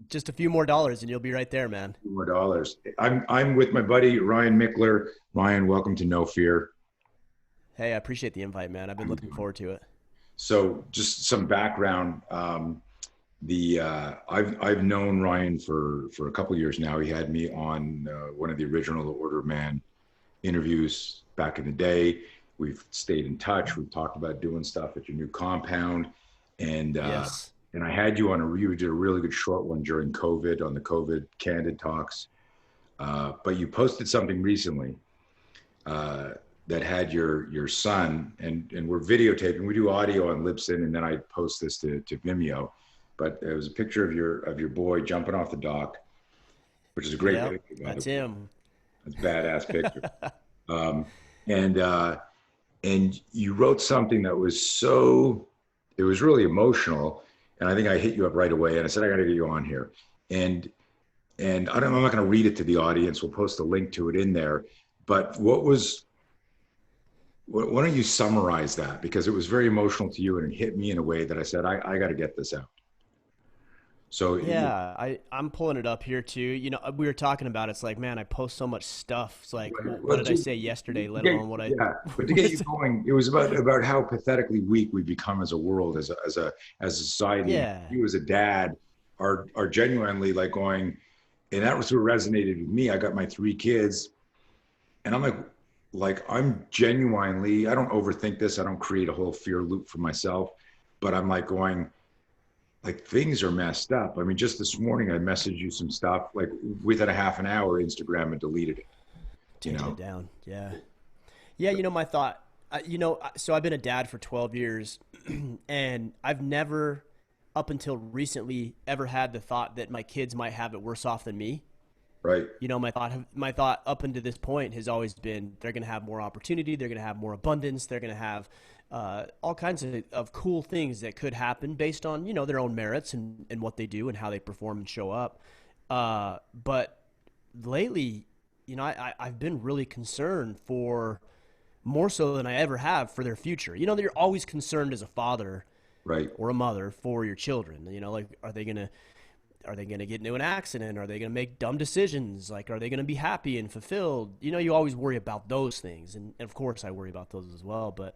Just a few more dollars and you'll be right there, man. More dollars. I'm with my buddy Ryan Michler. Ryan, welcome to No Fear. Hey, I appreciate the invite, man. I've been looking forward to it. So, just some background. The I've known Ryan for a couple of years now. He had me on one of the original Order Man interviews back in the day. We've stayed in touch. We've talked about doing stuff at your new compound, and uh, Yes. and I had you on a you did a really good short one during COVID on the COVID Candid Talks. But you posted something recently that had your son, and we're videotaping. We do audio on Libsyn, and then I post this to Vimeo. But it was a picture of your boy jumping off the dock, which is a great Yep, picture, by the that's way. him. It's a badass picture. Um, and and you wrote something that was it was really emotional. And I think I hit you up right away, and I said I got to get you on here. And I'm not going to read it to the audience. We'll post a link to it in there. But why don't you summarize that? Because it was very emotional to you and it hit me in a way that I said, I got to get this out. So, Yeah, I'm pulling it up here too. We were talking about it's like, man, I post so much stuff. It's like, what well, did I say yesterday? Let get, alone what I. yeah, but to get you going, it was about how pathetically weak we've become as a world, as a society. And Yeah, you as a dad are genuinely like going, and that was what resonated with me. I got my three kids, and I'm like I'm genuinely, I don't overthink this. I don't create a whole fear loop for myself, but I'm like going, like things are messed up. I mean, just this morning I messaged you some stuff. Like within a half an hour, Instagram had deleted it. You taking it know, down. Yeah, yeah. My thought. So I've been a dad for 12 years, and I've never, up until recently, ever had the thought that my kids might have it worse off than me. right? My thought up until this point has always been they're going to have more opportunity, they're going to have more abundance, they're going to have all kinds of cool things that could happen based on their own merits and what they do and how they perform and show up. But lately, I've been really concerned for more so than I ever have for their future. You're always concerned as a father Right. or a mother for your children. Like, are they gonna get into an accident? Are they gonna make dumb decisions? Like, are they gonna be happy and fulfilled? You always worry about those things, and of course, I worry about those as well. But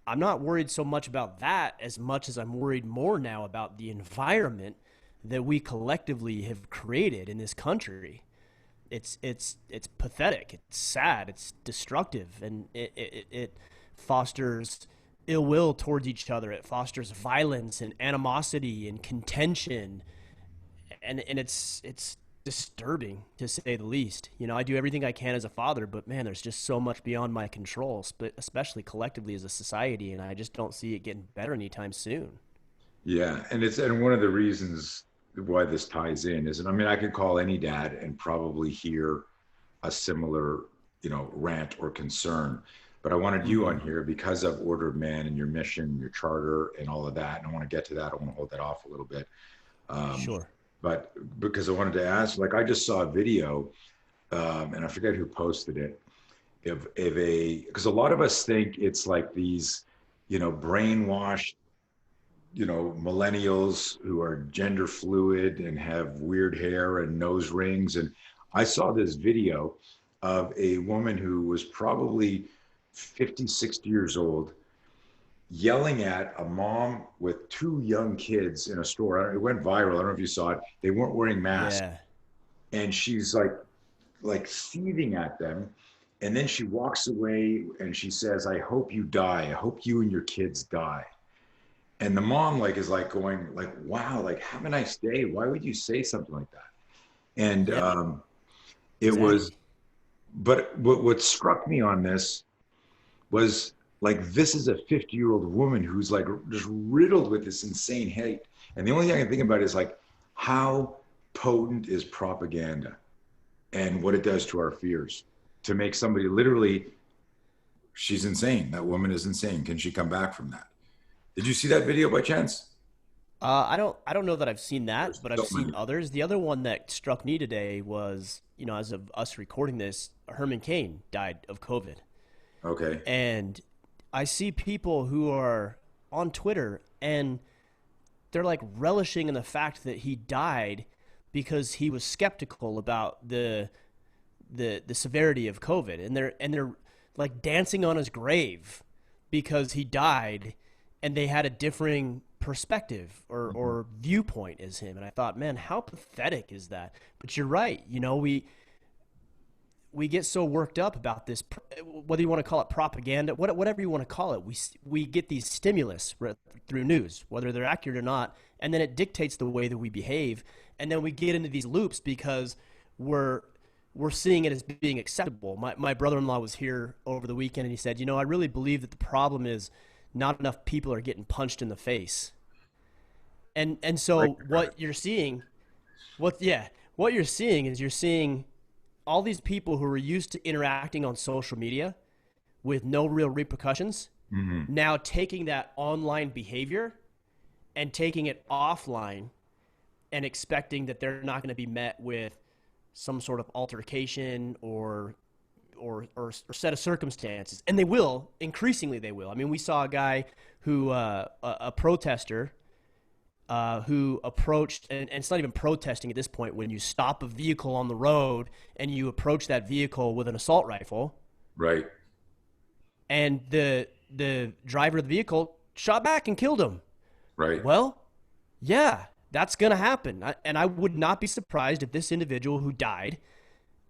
I'm not worried so much about that as much as I'm worried more now about the environment that we collectively have created in this country. It's pathetic. It's sad. It's destructive, and it fosters ill will towards each other. It fosters violence and animosity and contention, and it's disturbing to say the least. I do everything I can as a father, but man, there's just so much beyond my control, especially collectively as a society, and I just don't see it getting better anytime soon. Yeah, and one of the reasons why this ties in is, and I mean, I could call any dad and probably hear a similar, rant or concern. But I wanted you Mm-hmm. on here because of Order of Man and your mission, your charter, and all of that. And I want to get to that. I want to hold that off a little bit. Um, Sure. but because I wanted to ask, like, I just saw a video, and I forget who posted it, of because a lot of us think it's like these, brainwashed, millennials who are gender fluid and have weird hair and nose rings. And I saw this video of a woman who was probably 50, 60 years old yelling at a mom with two young kids in a store. It went viral. I don't know if you saw it. They weren't wearing masks. Yeah. And she's like seething at them. And then she walks away and she says, I hope you die. I hope you and your kids die. And the mom is like going like, wow, like have a nice day. Why would you say something like that? And Yeah. it was, Exactly. but what struck me on this was like, this is a 50-year-old woman who's like just riddled with this insane hate. And the only thing I can think about is like, how potent is propaganda and what it does to our fears to make somebody literally, she's insane. That woman is insane. Can she come back from that? Did you see that video by chance? I don't know that I've seen that, There's but I've so seen many. others. The other one that struck me today was, as of us recording this, Herman Cain died of COVID. Okay. And I see people who are on Twitter and they're like relishing in the fact that he died because he was skeptical about the severity of COVID, and they're like dancing on his grave because he died, and they had a differing perspective or viewpoint as him. And I thought, man, how pathetic is that? But you're right. You know, we get so worked up about this, whether you want to call it propaganda, whatever you want to call it. We get these stimulus through news, whether they're accurate or not, and then it dictates the way that we behave. And then we get into these loops because we're seeing it as being acceptable. My brother-in-law was here over the weekend, and he said, you know, I really believe that the problem is not enough people are getting punched in the face. And so what you're seeing is you're seeing all these people who are used to interacting on social media with no real repercussions, now taking that online behavior and taking it offline and expecting that they're not going to be met with some sort of altercation or set of circumstances. And they will, increasingly they will. I mean, we saw a guy who, a protester, who approached, and it's not even protesting at this point, when you stop a vehicle on the road and you approach that vehicle with an assault rifle. Right. And the driver of the vehicle shot back and killed him. Right. Well, yeah, that's going to happen. And I would not be surprised if this individual who died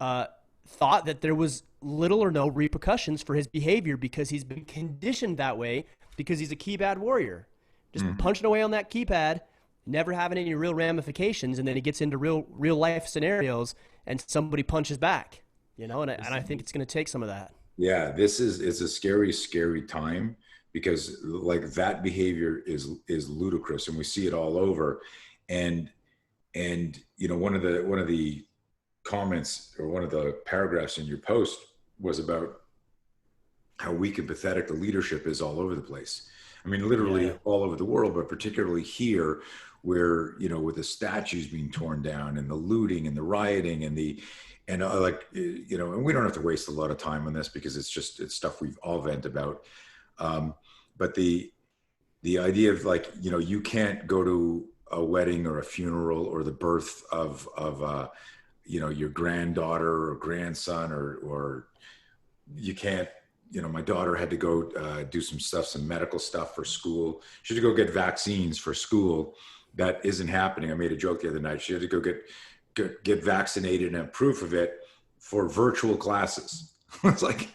thought that there was little or no repercussions for his behavior because he's been conditioned that way because he's a keypad warrior. Just punching away on that keypad, never having any real ramifications, and then he gets into real life scenarios and somebody punches back, you know, and I think it's going to take some of that. Yeah, it's a scary, scary time because like that behavior is ludicrous, and we see it all over. And you know, one of the comments or one of the paragraphs in your post was about how weak and pathetic the leadership is all over the place. I mean, literally all over the world, but particularly here where, you know, with the statues being torn down and the looting and the rioting and like, you know, and we don't have to waste a lot of time on this because it's stuff we've all vent about. But the idea of like, you know, you can't go to a wedding or a funeral or the birth of you know, your granddaughter or grandson, or you can't, you know, my daughter had to go do some medical stuff for school. She had to go get vaccines for school. That isn't happening. I made a joke the other night. She had to go get vaccinated and have proof of it for virtual classes. It's like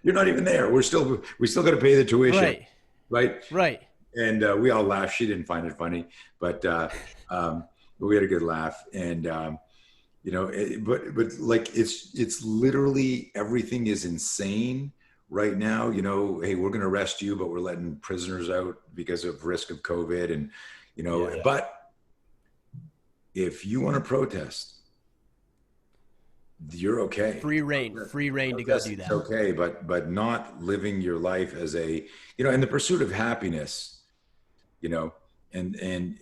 you're not even there. We still got to pay the tuition, right? And we all laughed. She didn't find it funny, but we had a good laugh. And you know, but like it's literally everything is insane right now. You know, hey, we're going to arrest you, but we're letting prisoners out because of risk of COVID. And, you know, but if you want to protest, you're okay. Free reign to go do that. It's okay. But not living your life as a, you know, in the pursuit of happiness, you know, and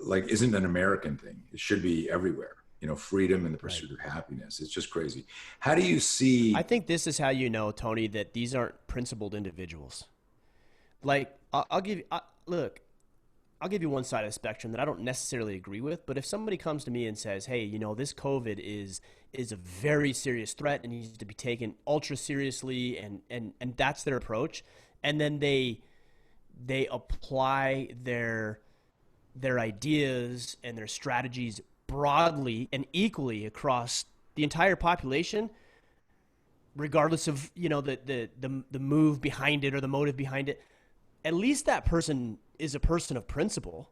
like isn't an American thing. It should be everywhere. You know, freedom and the pursuit of happiness. It's just crazy. How do you see? I think this is how you know, Tony, that these aren't principled individuals. Like, I'll give you one side of the spectrum that I don't necessarily agree with. But if somebody comes to me and says, "Hey, you know, this COVID is a very serious threat and needs to be taken ultra seriously," and that's their approach, and then they apply their ideas and their strategies broadly and equally across the entire population, regardless of, you know, the move behind it or the motive behind it, at least that person is a person of principle.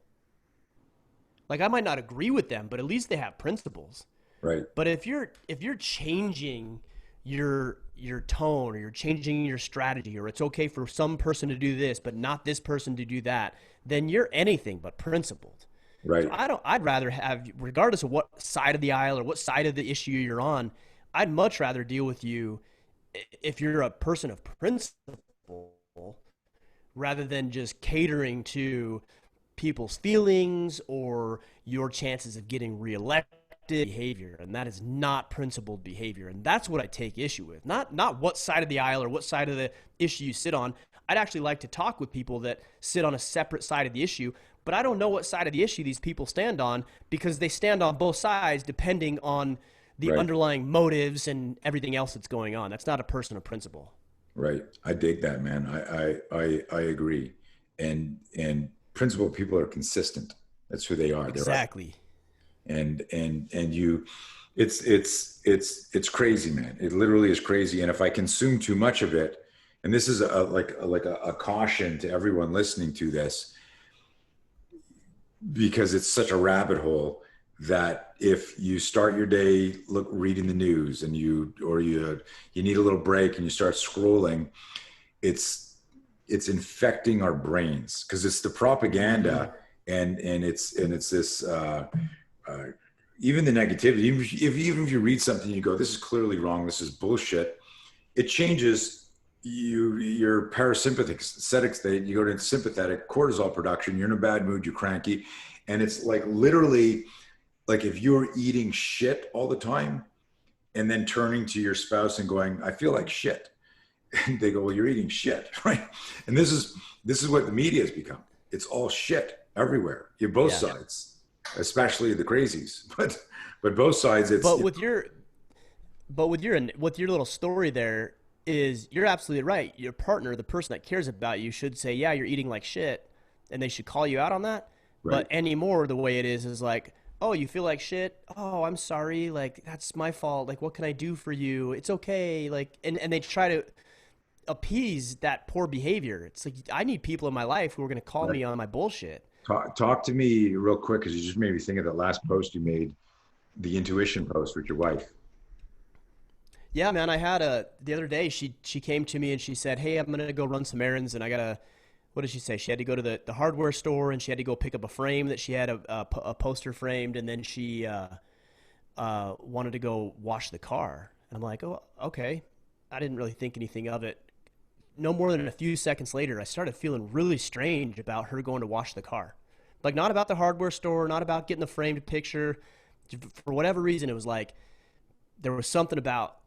Like, I might not agree with them, but at least they have principles. Right. But if you're changing your tone, or you're changing your strategy, or it's okay for some person to do this but not this person to do that, then you're anything but principled. Right. So I'd rather have, regardless of what side of the aisle or what side of the issue you're on, I'd much rather deal with you if you're a person of principle rather than just catering to people's feelings or your chances of getting reelected behavior. And that is not principled behavior. And that's what I take issue with. Not what side of the aisle or what side of the issue you sit on. I'd actually like to talk with people that sit on a separate side of the issue, but I don't know what side of the issue these people stand on, because they stand on both sides depending on the Right. underlying motives and everything else that's going on. That's not a person of principle. Right. I dig that, man. I agree. And principled people are consistent. That's who they are. They're Exactly. and you, it's crazy, man. It literally is crazy. And if I consume too much of it, and this is a caution to everyone listening to this, because it's such a rabbit hole, that if you start your day reading the news and you need a little break and you start scrolling, it's infecting our brains, because it's the propaganda, and it's this even the negativity. Even if you read something, you go, this is clearly wrong, this is bullshit. It changes your parasympathetic state. You go to sympathetic, cortisol production. You're in a bad mood. You're cranky, and it's like literally like if you're eating shit all the time, and then turning to your spouse and going, I feel like shit. And they go, well, you're eating shit, right? And this is what the media has become. It's all shit everywhere. You both sides, especially the crazies, but both sides. It's But with your little story there, is you're absolutely right. Your partner, the person that cares about you, should say, yeah, you're eating like shit, and they should call you out on that. right. But anymore, the way it is like, oh, you feel like shit. Oh, I'm sorry. Like, that's my fault. Like, what can I do for you? It's okay. Like, and they try to appease that poor behavior. It's like, I need people in my life who are going to call Right. me on my bullshit. Talk to me real quick, because you just made me think of that last post you made, the intuition post with your wife. Yeah, man, the other day she came to me and she said, "Hey, I'm gonna go run some errands, and I gotta." What did she say? She had to go to the hardware store, and she had to go pick up a frame that she had a poster framed, and then she wanted to go wash the car. And I'm like, oh, okay. I didn't really think anything of it. No more than a few seconds later, I started feeling really strange about her going to wash the car. Like, not about the hardware store, not about getting the framed picture. For whatever reason, it was like there was something about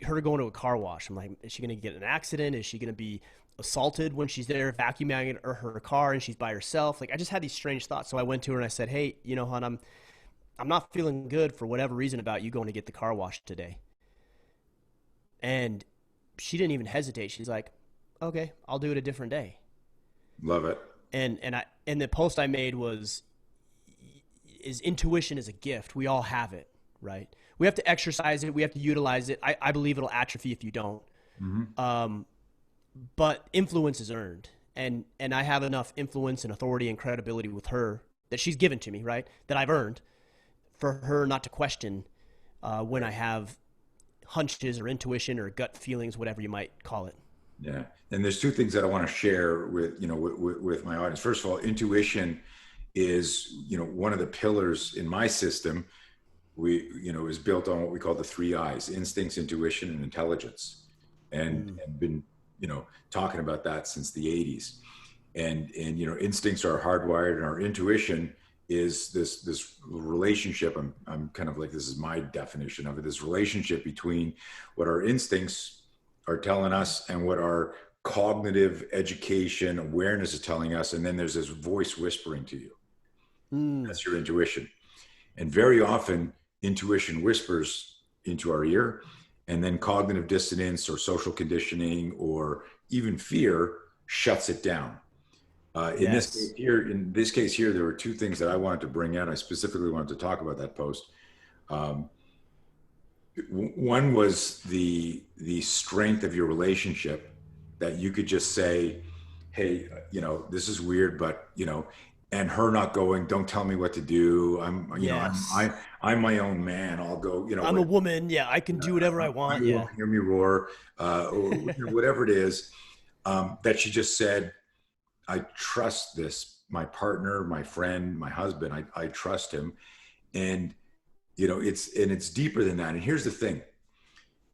her going to a car wash. I'm like, is she going to get in an accident? Is she going to be assaulted when she's there vacuuming her car and she's by herself? Like, I just had these strange thoughts. So I went to her and I said, hey, hon, I'm not feeling good for whatever reason about you going to get the car washed today. And she didn't even hesitate. She's like, okay, I'll do it a different day. Love it. And the post I made was, is intuition is a gift. We all have it, right? We have to exercise it. We have to utilize it. I believe it'll atrophy if you don't. Mm-hmm. But influence is earned. And I have enough influence and authority and credibility with her that she's given to me, right? That I've earned for her not to question when I have hunches or intuition or gut feelings, whatever you might call it. Yeah. And there's two things that I want to share with, with my audience. First of all, intuition is, one of the pillars in my system. Is built on what we call the three I's: instincts, intuition, and intelligence. And been, talking about that since the 80s. And instincts are hardwired, and our intuition is this relationship. I'm kind of like, this is my definition of it, this relationship between what our instincts are telling us and what our cognitive education awareness is telling us. And then there's this voice whispering to you. That's your intuition. And very often intuition whispers into our ear, and then cognitive dissonance or social conditioning or even fear shuts it down. In this case here, there were two things that I wanted to bring out. I specifically wanted to talk about that post. One was the strength of your relationship, that you could just say, hey, this is weird, but and her not going, don't tell me what to do. I'm my own man. I'll go, I'm a woman. Yeah. I can do whatever I want. You Yeah. won't hear me roar, or whatever it is, that she just said, I trust this, my partner, my friend, my husband, I trust him. And, it's deeper than that. And here's the thing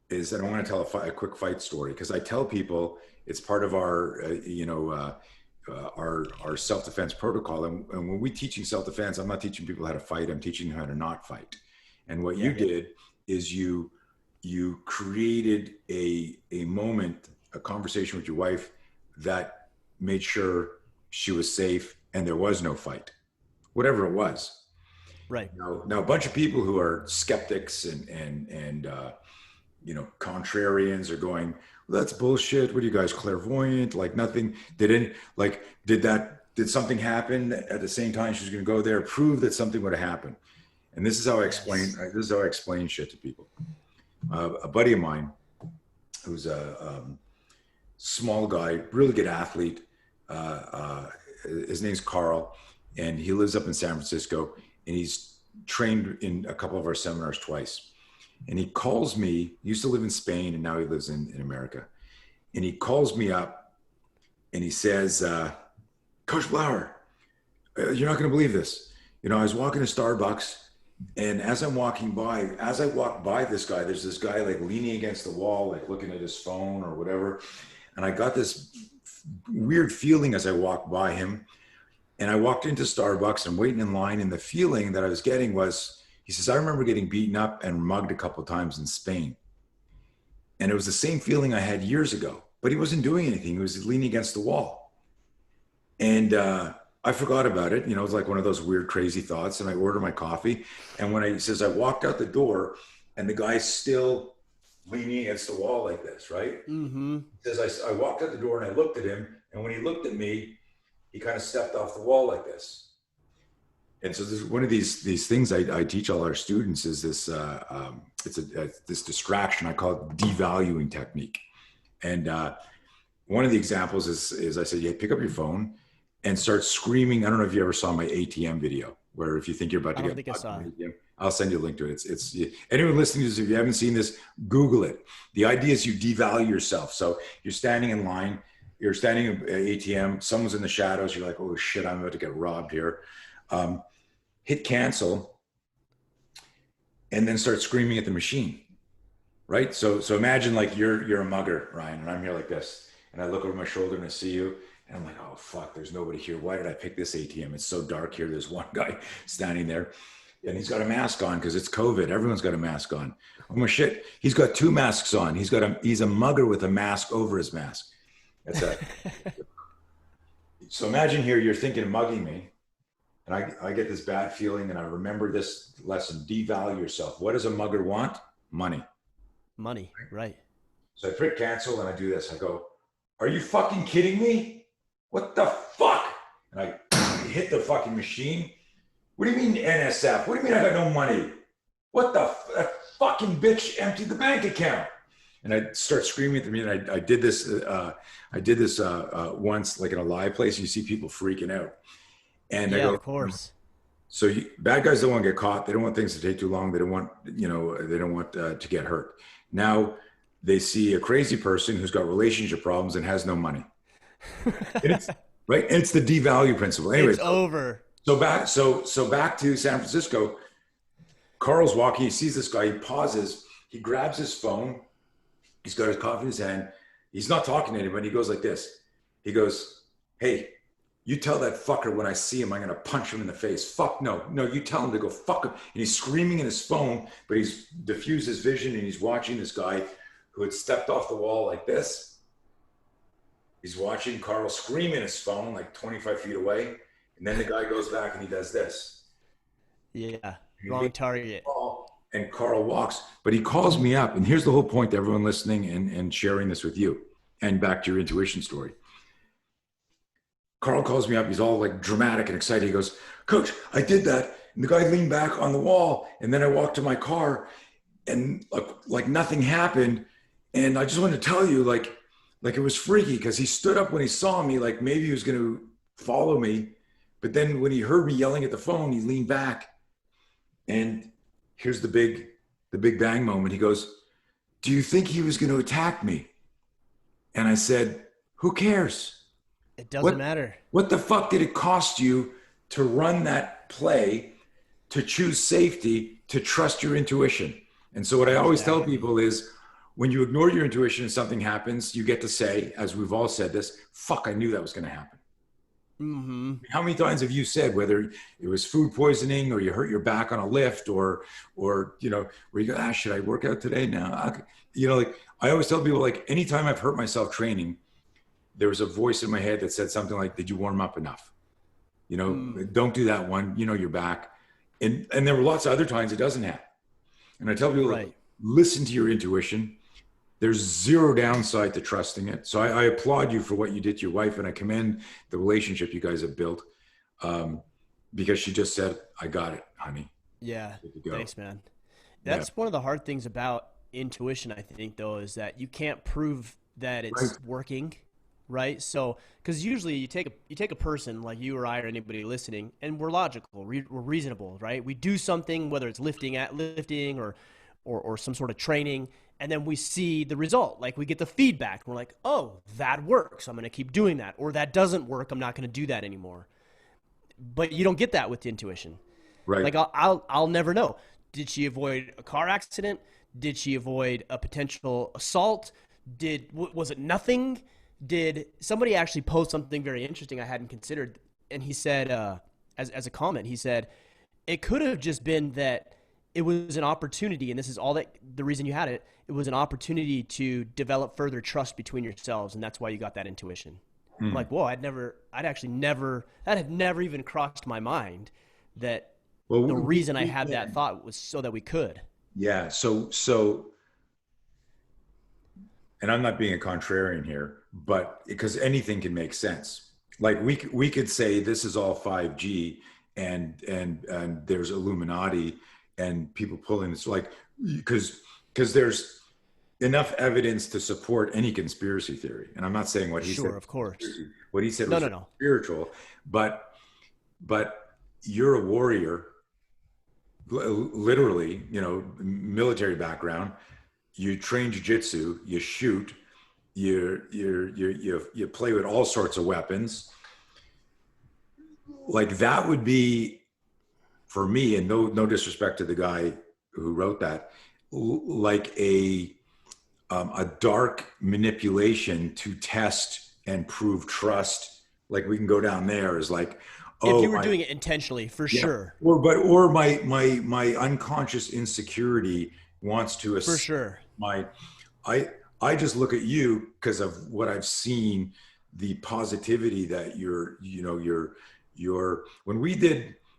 is that I want to tell a quick fight story, because I tell people it's part of our, our self-defense protocol. And when we teaching self-defense, I'm not teaching people how to fight. I'm teaching them how to not fight. And what you did is you created a moment, a conversation with your wife that made sure she was safe and there was no fight, whatever it was. Right. Now a bunch of people who are skeptics and contrarians are going, well, that's bullshit. What are you guys, clairvoyant? Like nothing, did something happen at the same time she was going to go there? Prove that something would have happened. And this is how I explain shit to people. A buddy of mine who's a small guy, really good athlete. His name's Carl, and he lives up in San Francisco, and he's trained in a couple of our seminars twice. And he calls me, he used to live in Spain, and now he lives in America. And he calls me up and he says, Coach Blauer, you're not going to believe this. I was walking to Starbucks, and as I walk by this guy, there's this guy like leaning against the wall, like looking at his phone or whatever. And I got this weird feeling as I walked by him. And I walked into Starbucks and waiting in line, and the feeling that I was getting was, he says, I remember getting beaten up and mugged a couple of times in Spain. And it was the same feeling I had years ago, but he wasn't doing anything. He was leaning against the wall. And I forgot about it. It was like one of those weird, crazy thoughts. And I ordered my coffee. And he says, I walked out the door and the guy's still leaning against the wall like this, right? Mm-hmm. He says, I walked out the door and I looked at him. And when he looked at me, he kind of stepped off the wall like this. And so this is one of these things I teach all our students is this, this distraction. I call it devaluing technique. And one of the examples is I said, yeah, pick up your phone and start screaming. I don't know if you ever saw my ATM video, where if you think you're about to get ATM, I'll send you a link to it. It's anyone listening to this, if you haven't seen this, Google it. The idea is you devalue yourself. So you're standing in line, you're standing at ATM, someone's in the shadows, you're like, oh shit, I'm about to get robbed here. Hit cancel, and then start screaming at the machine, right? So imagine like you're a mugger, Ryan, and I'm here like this, and I look over my shoulder and I see you, and I'm like, oh fuck, there's nobody here. Why did I pick this ATM? It's so dark here. There's one guy standing there, and he's got a mask on because it's COVID. Everyone's got a mask on. Oh my shit, he's got two masks on. He's a mugger with a mask over his mask. So imagine here, you're thinking of mugging me. And I get this bad feeling, and I remember this lesson: devalue yourself. What does a mugger want? Money. Money, right. So I click cancel, and I do this. I go, are you fucking kidding me? What the fuck? And I hit the fucking machine. What do you mean NSF? What do you mean I got no money? What the that fucking bitch emptied the bank account? And I start screaming at the machine. And I did this. Once, like in a live place. You see people freaking out. And yeah, I go, of course. So bad guys don't want to get caught. They don't want things to take too long. They don't want, to get hurt. Now they see a crazy person who's got relationship problems and has no money. Right. And it's the devalue principle. Anyways, it's over. So back to San Francisco, Carl's walking. He sees this guy. He pauses. He grabs his phone. He's got his coffee in his hand. He's not talking to anybody. He goes like this. He goes, hey, you tell that fucker when I see him, I'm going to punch him in the face. Fuck no. No, you tell him to go fuck him. And he's screaming in his phone, but he's diffused his vision, and he's watching this guy who had stepped off the wall like this. He's watching Carl scream in his phone like 25 feet away. And then the guy goes back and he does this. Yeah, wrong target. And Carl walks, but he calls me up. And here's the whole point to everyone listening and sharing this with you. And back to your intuition story. Carl calls me up. He's all like dramatic and excited. He goes, Coach, I did that. And the guy leaned back on the wall. And then I walked to my car, and like nothing happened. And I just wanted to tell you, like it was freaky, because he stood up when he saw me, like maybe he was going to follow me. But then when he heard me yelling at the phone, he leaned back. And here's the big bang moment. He goes, do you think he was going to attack me? And I said, who cares? It doesn't matter. What the fuck did it cost you to run that play, to choose safety, to trust your intuition? And so what I always tell people is, when you ignore your intuition and something happens, you get to say, as we've all said this, fuck, I knew that was going to happen. Mm-hmm. How many times have you said, whether it was food poisoning or you hurt your back on a lift or where you go, should I work out today? Now, like I always tell people, like anytime I've hurt myself training, there was a voice in my head that said something like, did you warm up enough? don't do that one, you're back. And there were lots of other times it doesn't happen. And I tell people, Right. listen to your intuition. There's zero downside to trusting it. So I applaud you for what you did to your wife, and I commend the relationship you guys have built, because she just said, I got it, honey. Yeah. Good to go. Thanks, man. Yeah. That's one of the hard things about intuition, I think, though, is that you can't prove that it's Right. working, right? So, because usually you take a person like you or I or anybody listening, and we're logical, we're reasonable, right? We do something, whether it's lifting or some sort of training, and then we see the result. Like we get the feedback. We're like, oh, that works. I'm going to keep doing that. Or that doesn't work. I'm not going to do that anymore. But you don't get that with intuition. Right. Like I'll never know. Did she avoid a car accident? Did she avoid a potential assault? Was it nothing? Did somebody actually post something very interesting I hadn't considered? And he said, as a comment, he said, it could have just been that it was an opportunity, and this is all that the reason you had it. It was an opportunity to develop further trust between yourselves, and that's why you got that intuition. I'm like, whoa, that had never even crossed my mind that Well, the reason I had that thought was so that we could. yeah. So, and I'm not being a contrarian here, but because anything can make sense. Like we could say this is all 5G, and there's Illuminati and people pulling this, like, because there's enough evidence to support any conspiracy theory. And I'm not saying what he said. Sure, of course. What he said was No. spiritual, but you're a warrior, literally, military background. You train jiu-jitsu, you shoot, you play with all sorts of weapons. Like that would be, for me, and no disrespect to the guy who wrote that, like a dark manipulation to test and prove trust. Like we can go down there as like, if you were doing it intentionally, for sure. Or my unconscious insecurity wants to For sure. I just look at you because of what I've seen, the positivity that you're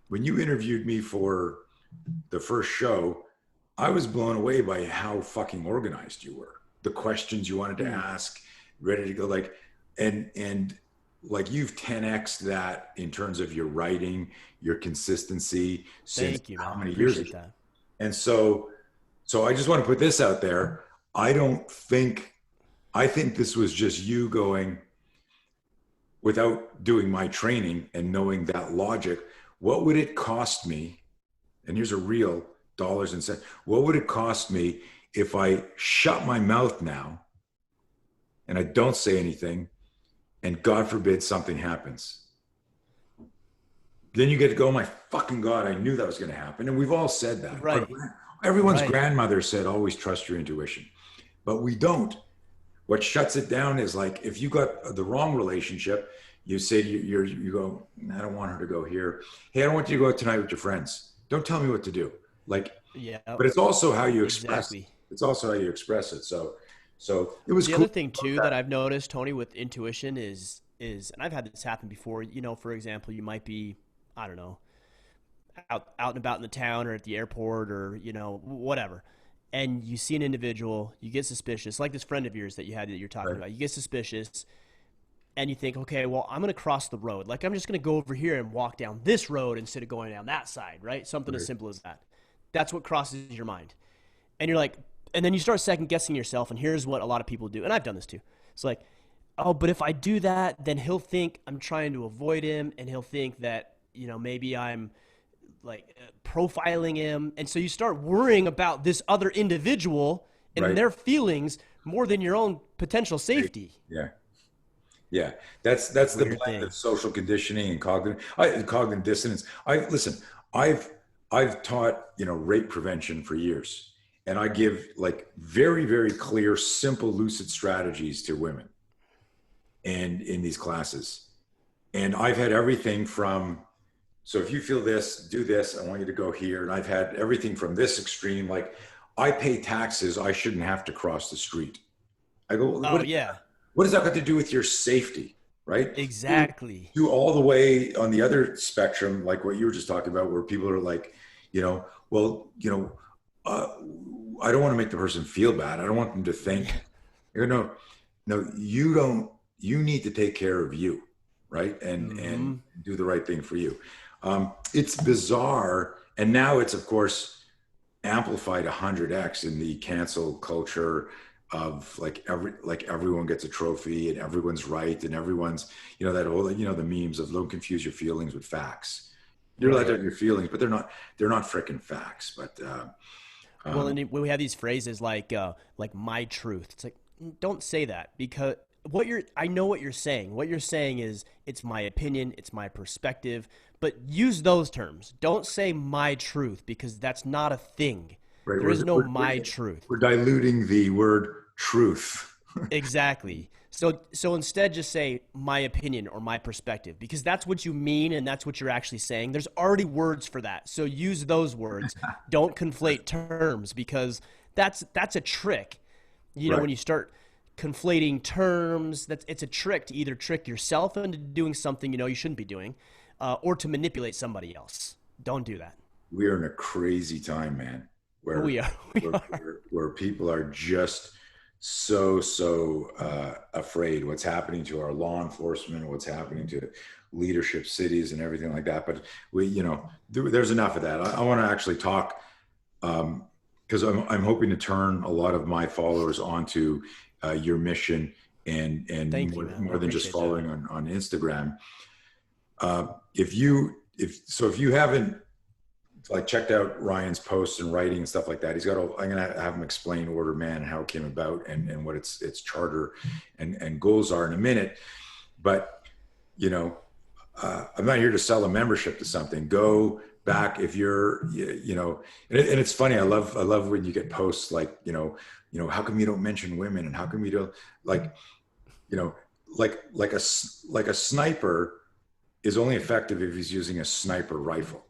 when you interviewed me for the first show, I was blown away by how fucking organized you were. The questions you wanted to ask, ready to go, like, and like you've 10x'd that in terms of your writing, your consistency since Thank you, how man. many years ago. That. And so I just want to put this out there. I think this was just you going, without doing my training and knowing that logic, what would it cost me? And here's a real dollars and cents. What would it cost me if I shut my mouth now and I don't say anything, and God forbid something happens? Then you get to go, oh my fucking God, I knew that was going to happen. And we've all said that. Right. Everyone's grandmother said, always trust your intuition. But we don't. What shuts it down is like, if you got the wrong relationship, you say, you go, I don't want her to go here. Hey, I don't want you to go out tonight with your friends. Don't tell me what to do. Like, yeah. But it's also how you express Exactly. it. It's also how you express it. So it was the cool. other thing too that I've noticed, Tony, with intuition is, and I've had this happen before, for example, you might be, I don't know, out and about in the town or at the airport or, whatever. And you see an individual, you get suspicious, like this friend of yours that you're talking about. You get suspicious and you think, okay, well, I'm going to cross the road. Like, I'm just going to go over here and walk down this road instead of going down that side, right? Something as simple as that. That's what crosses your mind. And you're like, and then you start second guessing yourself. And here's what a lot of people do. And I've done this too. It's like, oh, but if I do that, then he'll think I'm trying to avoid him. And he'll think that, maybe I'm like profiling him. And so you start worrying about this other individual and their feelings more than your own potential safety. Yeah. That's the blend of social conditioning and cognitive dissonance. I've taught, rape prevention for years, and I give like very, very clear, simple, lucid strategies to women and in these classes. And I've had everything from, so if you feel this, do this, I want you to go here. And I've had everything from this extreme, like I pay taxes, I shouldn't have to cross the street. I go, what does that got to do with your safety? right? Exactly. To all the way on the other spectrum, like what you were just talking about, where people are like, well, uh, I don't want to make the person feel bad. I don't want them to Yeah. think, no, no, you don't. You need to take care of you, right? And Mm-hmm. do the right thing for you. It's bizarre, and now it's of course amplified 100x in the cancel culture of like everyone gets a trophy and everyone's right and everyone's that whole the memes of don't confuse your feelings with facts. You're allowed to Right. have your feelings, but they're not freaking facts. But Well, um, and we have these phrases like my truth. It's like don't say that because what you're I know what you're saying. What you're saying is it's my opinion, it's my perspective, but use those terms. Don't say my truth because that's not a thing. right, There is no my truth. we're diluting the word truth. Exactly. So instead just say my opinion or my perspective because that's what you mean and that's what you're actually saying. There's already words for that. So use those words. Don't conflate terms because that's a trick. Right. When you start conflating terms, it's a trick to either trick yourself into doing something you shouldn't be doing, or to manipulate somebody else. Don't do that. We are in a crazy time, man, where We are. We where, are. where people are just so afraid what's happening to our law enforcement, what's happening to leadership cities and everything like that. But there's enough of that. I want to actually talk, because I'm hoping to turn a lot of my followers onto your mission, and Thank you, more, man. I more than just appreciate that. following on Instagram. If you haven't like checked out Ryan's posts and writing and stuff like that, I'm going to have him explain Order Man and how it came about, and what its charter and goals are in a minute. But, I'm not here to sell a membership to something. Go back if you're, and it's funny. I love when you get posts like, how come you don't mention women, and how come you don't, like, you know, like a sniper is only effective if he's using a sniper rifle,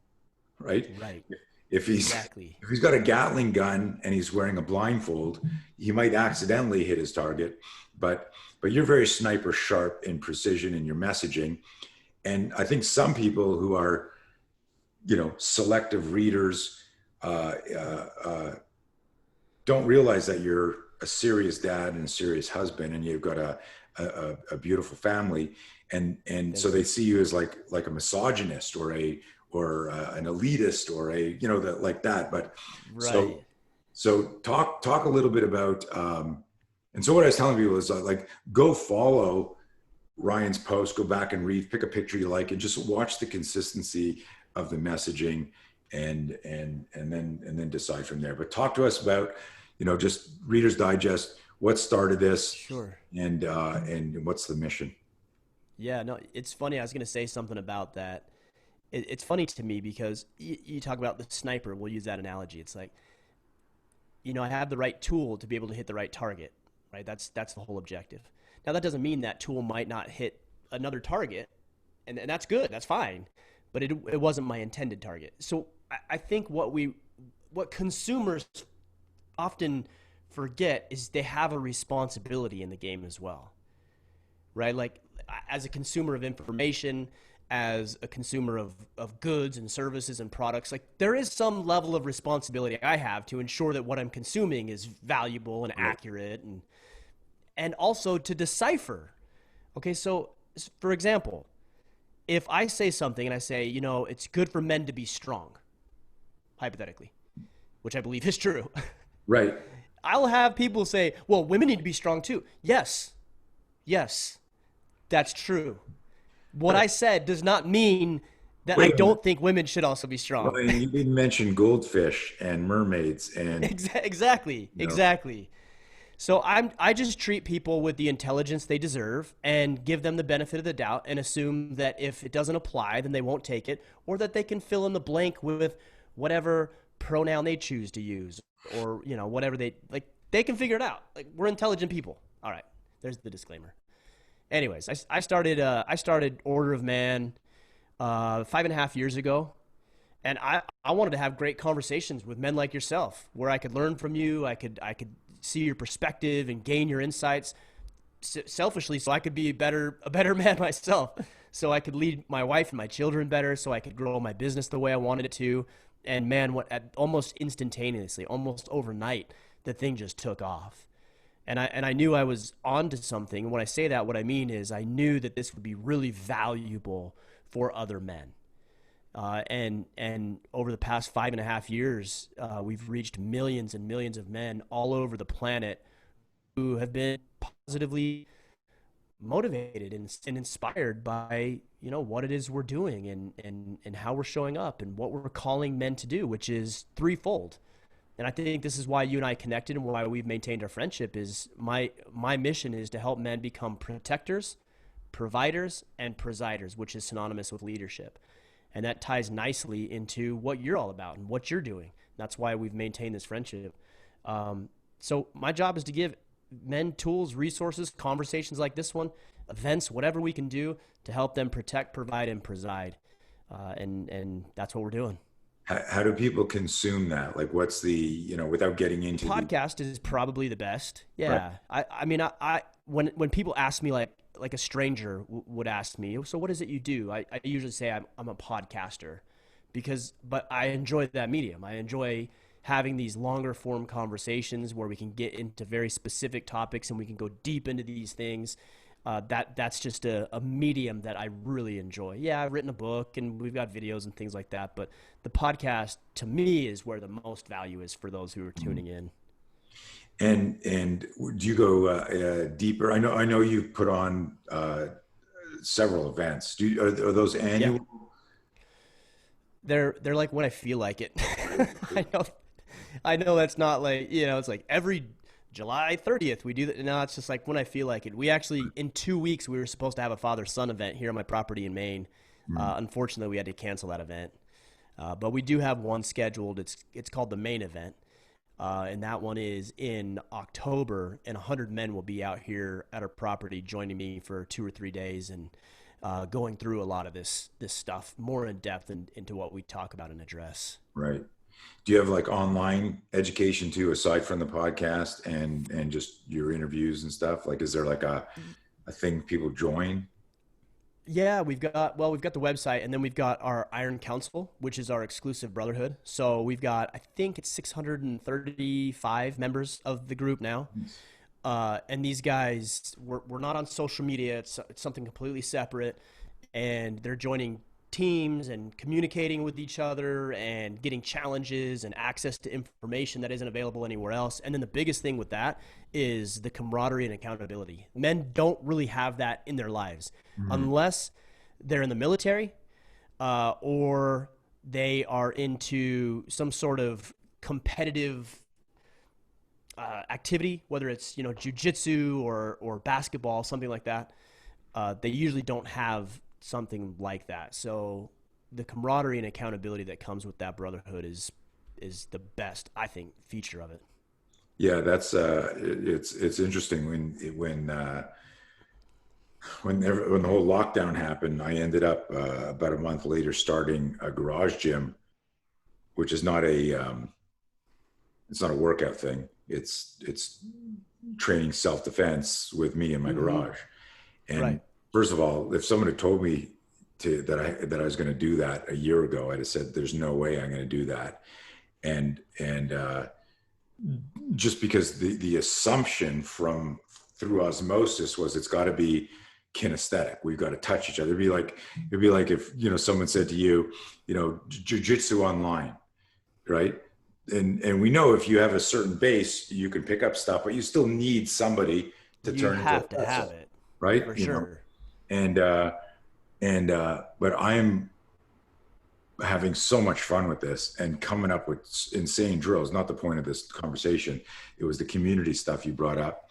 right? Right. If he's Exactly. if he's got a Gatling gun and he's wearing a blindfold, he might accidentally hit his target. But you're very sniper sharp in precision in your messaging. And I think some people who are, selective readers, uh, uh, uh, don't realize that you're a serious dad and a serious husband, and you've got a beautiful family, and so Thank you. they see you as like a misogynist or an elitist or like that. But so Right. talk a little bit about, and so what I was telling people is like go follow Ryan's post, go back and read, pick a picture you like, and just watch the consistency of the messaging, and then decide from there. But talk to us about, just Reader's Digest, what started this, Sure. and what's the mission. Yeah, no, it's funny. I was going to say something about that. It's funny to me because you talk about the sniper. We'll use that analogy. It's like, I have the right tool to be able to hit the right target, right? That's the whole objective. Now, that doesn't mean that tool might not hit another target, and that's good. That's fine. But it wasn't my intended target. So I think what consumers often forget is they have a responsibility in the game as well, right? Like as a consumer of information, as a consumer of goods and services and products, like there is some level of responsibility I have to ensure that what I'm consuming is valuable and Right. accurate and also to decipher. Okay, so for example, if I say something and I say, it's good for men to be strong, hypothetically, which I believe is true, Right. I'll have people say, well, women need to be strong too. Yes, yes, that's true. What Right. I said does not mean that I Wait a minute. don't think women should also be strong. Ryan, you didn't mention goldfish and mermaids and Exactly, you know exactly. So I just treat people with the intelligence they deserve and give them the benefit of the doubt and assume that if it doesn't apply, then they won't take it, or that they can fill in the blank with whatever pronoun they choose to use, or whatever they like. They can figure it out. Like we're intelligent people. All right, there's the disclaimer. Anyways, I started Order of Man 5.5 years ago, and I wanted to have great conversations with men like yourself, where I could learn from you. I could see your perspective and gain your insights. selfishly, so I could be a better man myself, so I could lead my wife and my children better, so I could grow my business the way I wanted it to. And man, almost instantaneously, almost overnight, the thing just took off. And I knew I was onto something. And when I say that, what I mean is I knew that this would be really valuable for other men. And over the past 5.5 years, we've reached millions and millions of men all over the planet who have been positively motivated and inspired by, what it is we're doing and how we're showing up and what we're calling men to do, which is threefold. And I think this is why you and I connected and why we've maintained our friendship. Is my mission is to help men become protectors, providers, and presiders, which is synonymous with leadership. And that ties nicely into what you're all about and what you're doing. That's why we've maintained this friendship. So my job is to give men tools, resources, conversations like this one, events, whatever we can do to help them protect, provide, and preside. And that's what we're doing. How do people consume that? Like, what's the, without getting into podcast is probably the best. Yeah. Right. I mean, when people ask me, like a stranger would ask me, so what is it you do? I usually say I'm a podcaster but I enjoy that medium. I enjoy having these longer form conversations where we can get into very specific topics and we can go deep into these things. That's just a medium that I really enjoy. Yeah, I've written a book and we've got videos and things like that, but the podcast to me is where the most value is for those who are tuning in. And do you go deeper? I know you've put on several events. Are those annual? Yeah. They're like when I feel like it. I know that's not like, it's like every July 30th we do that. No, it's just like when I feel like it. We actually, in 2 weeks, we were supposed to have a father-son event here on my property in Maine. Unfortunately, we had to cancel that event. But we do have one scheduled. It's called the main event. And that one is in October, and 100 men will be out here at our property joining me for 2 or 3 days and going through a lot of this stuff more in depth into what we talk about and address. Right. Do you have like online education too, aside from the podcast and just your interviews and stuff? Like, is there like a thing people join? Yeah, we've got the website, and then we've got our Iron Council, which is our exclusive brotherhood. So we've got, I think it's 635 members of the group now. And these guys, we're not on social media. It's something completely separate, and they're joining teams and communicating with each other and getting challenges and access to information that isn't available anywhere else. And then the biggest thing with that is the camaraderie and accountability. Men don't really have that in their lives unless they're in the military or they are into some sort of competitive activity, whether it's, jiu-jitsu or basketball, something like that. They usually don't have something like that. So the camaraderie and accountability that comes with that brotherhood is the best, I think, feature of it. Yeah, that's it's interesting when the whole lockdown happened. I ended up about a month later starting a garage gym, which is not it's not a workout thing. It's training self-defense with me in my garage. And right. First of all, if someone had told me that I was going to do that a year ago, I'd have said, "There's no way I'm going to do that." And just because the assumption through osmosis was it's got to be kinesthetic. We've got to touch each other. It'd be like if someone said to you, jiu-jitsu online, right? And we know if you have a certain base, you can pick up stuff, but you still need somebody to turn into. You have to have it, right? For sure. But I'm having so much fun with this and coming up with insane drills. Not the point of this conversation. It was the community stuff you brought up.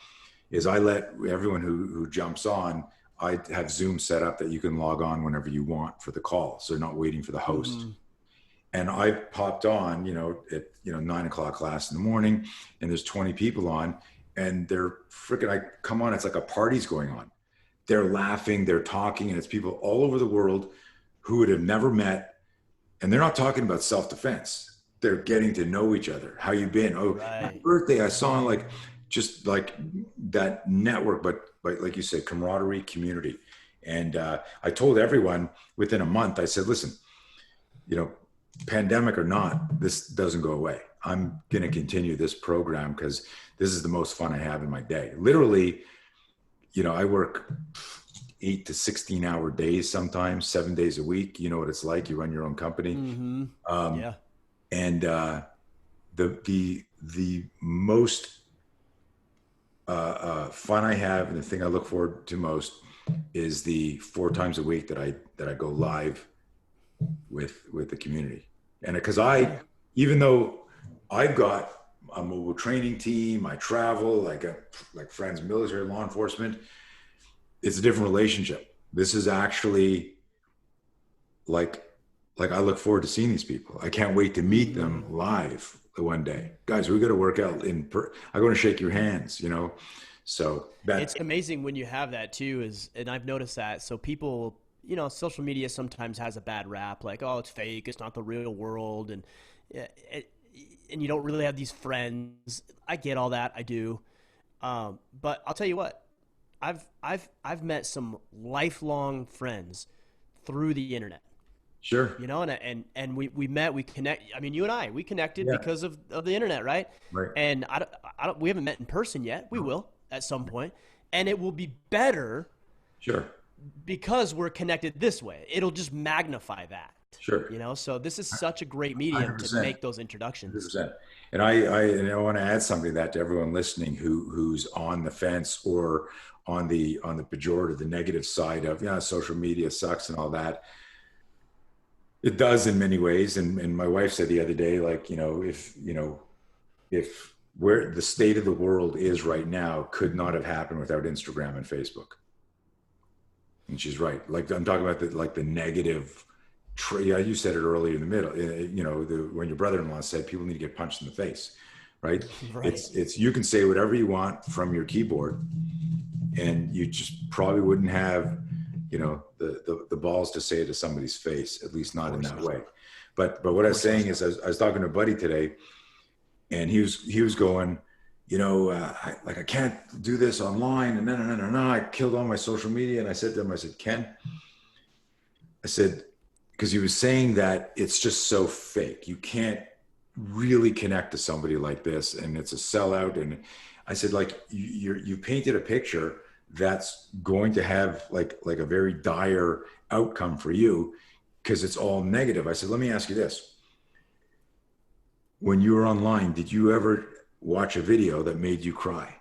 Is I let everyone who jumps on, I have Zoom set up that you can log on whenever you want for the call. So you're not waiting for the host. And I popped on, at 9 o'clock class in the morning, and there's 20 people on, and they're freaking, I come on, it's like a party's going on. They're laughing, they're talking, and it's people all over the world who would have never met. And they're not talking about self-defense. They're getting to know each other. How you been? Oh, right. My birthday, I saw like just like that network, but like you said, camaraderie, community. And I told everyone within a month, I said, listen, you know, pandemic or not, this doesn't go away. I'm going to continue this program because this is the most fun I have in my day. Literally, you know, I work 8 to 16-hour days, sometimes 7 days a week. You know what it's like. You run your own company. Mm-hmm. Yeah. And the most fun I have, and the thing I look forward to most, is the 4 times a week that I go live with the community. And because even though I've got a mobile training team, I travel, I got like friends, military, law enforcement, it's a different relationship. This is actually like I look forward to seeing these people. I can't wait to meet them live one day. Guys, we got to work out I'm going to shake your hands, you know? So it's amazing when you have that too, and I've noticed that. So people, you know, social media sometimes has a bad rap, like, oh, it's fake, it's not the real world. And you don't really have these friends. I get all that. I do. But I'll tell you what, I've met some lifelong friends through the internet. Sure. You know, and we met, we connect. I mean, you and I, we connected because of the internet, right? Right. And we haven't met in person yet. We will at some point, and it will be better. Sure. Because we're connected this way. It'll just magnify that. Sure. You know, so this is such a great medium 100%. To make those introductions. 100%. And I want to add something to that to everyone listening who's on the fence or on the pejorative, the negative side of, yeah, social media sucks and all that. It does in many ways. And my wife said the other day, like, if where the state of the world is right now could not have happened without Instagram and Facebook. And she's right. Like, I'm talking about the negative. Yeah, you said it earlier in the middle. You know, when your brother-in-law said people need to get punched in the face, right? It's you can say whatever you want from your keyboard, and you just probably wouldn't have, you know, the balls to say it to somebody's face, at least not in that way. But what I was saying is, I was talking to a buddy today, and he was going, you know, I can't do this online, and no, I killed all my social media. And I said to him, I said, Ken, I said, because he was saying that it's just so fake. You can't really connect to somebody like this, and it's a sellout. And I said, like, you painted a picture that's going to have like a very dire outcome for you because it's all negative. I said, let me ask you this. When you were online, did you ever watch a video that made you cry?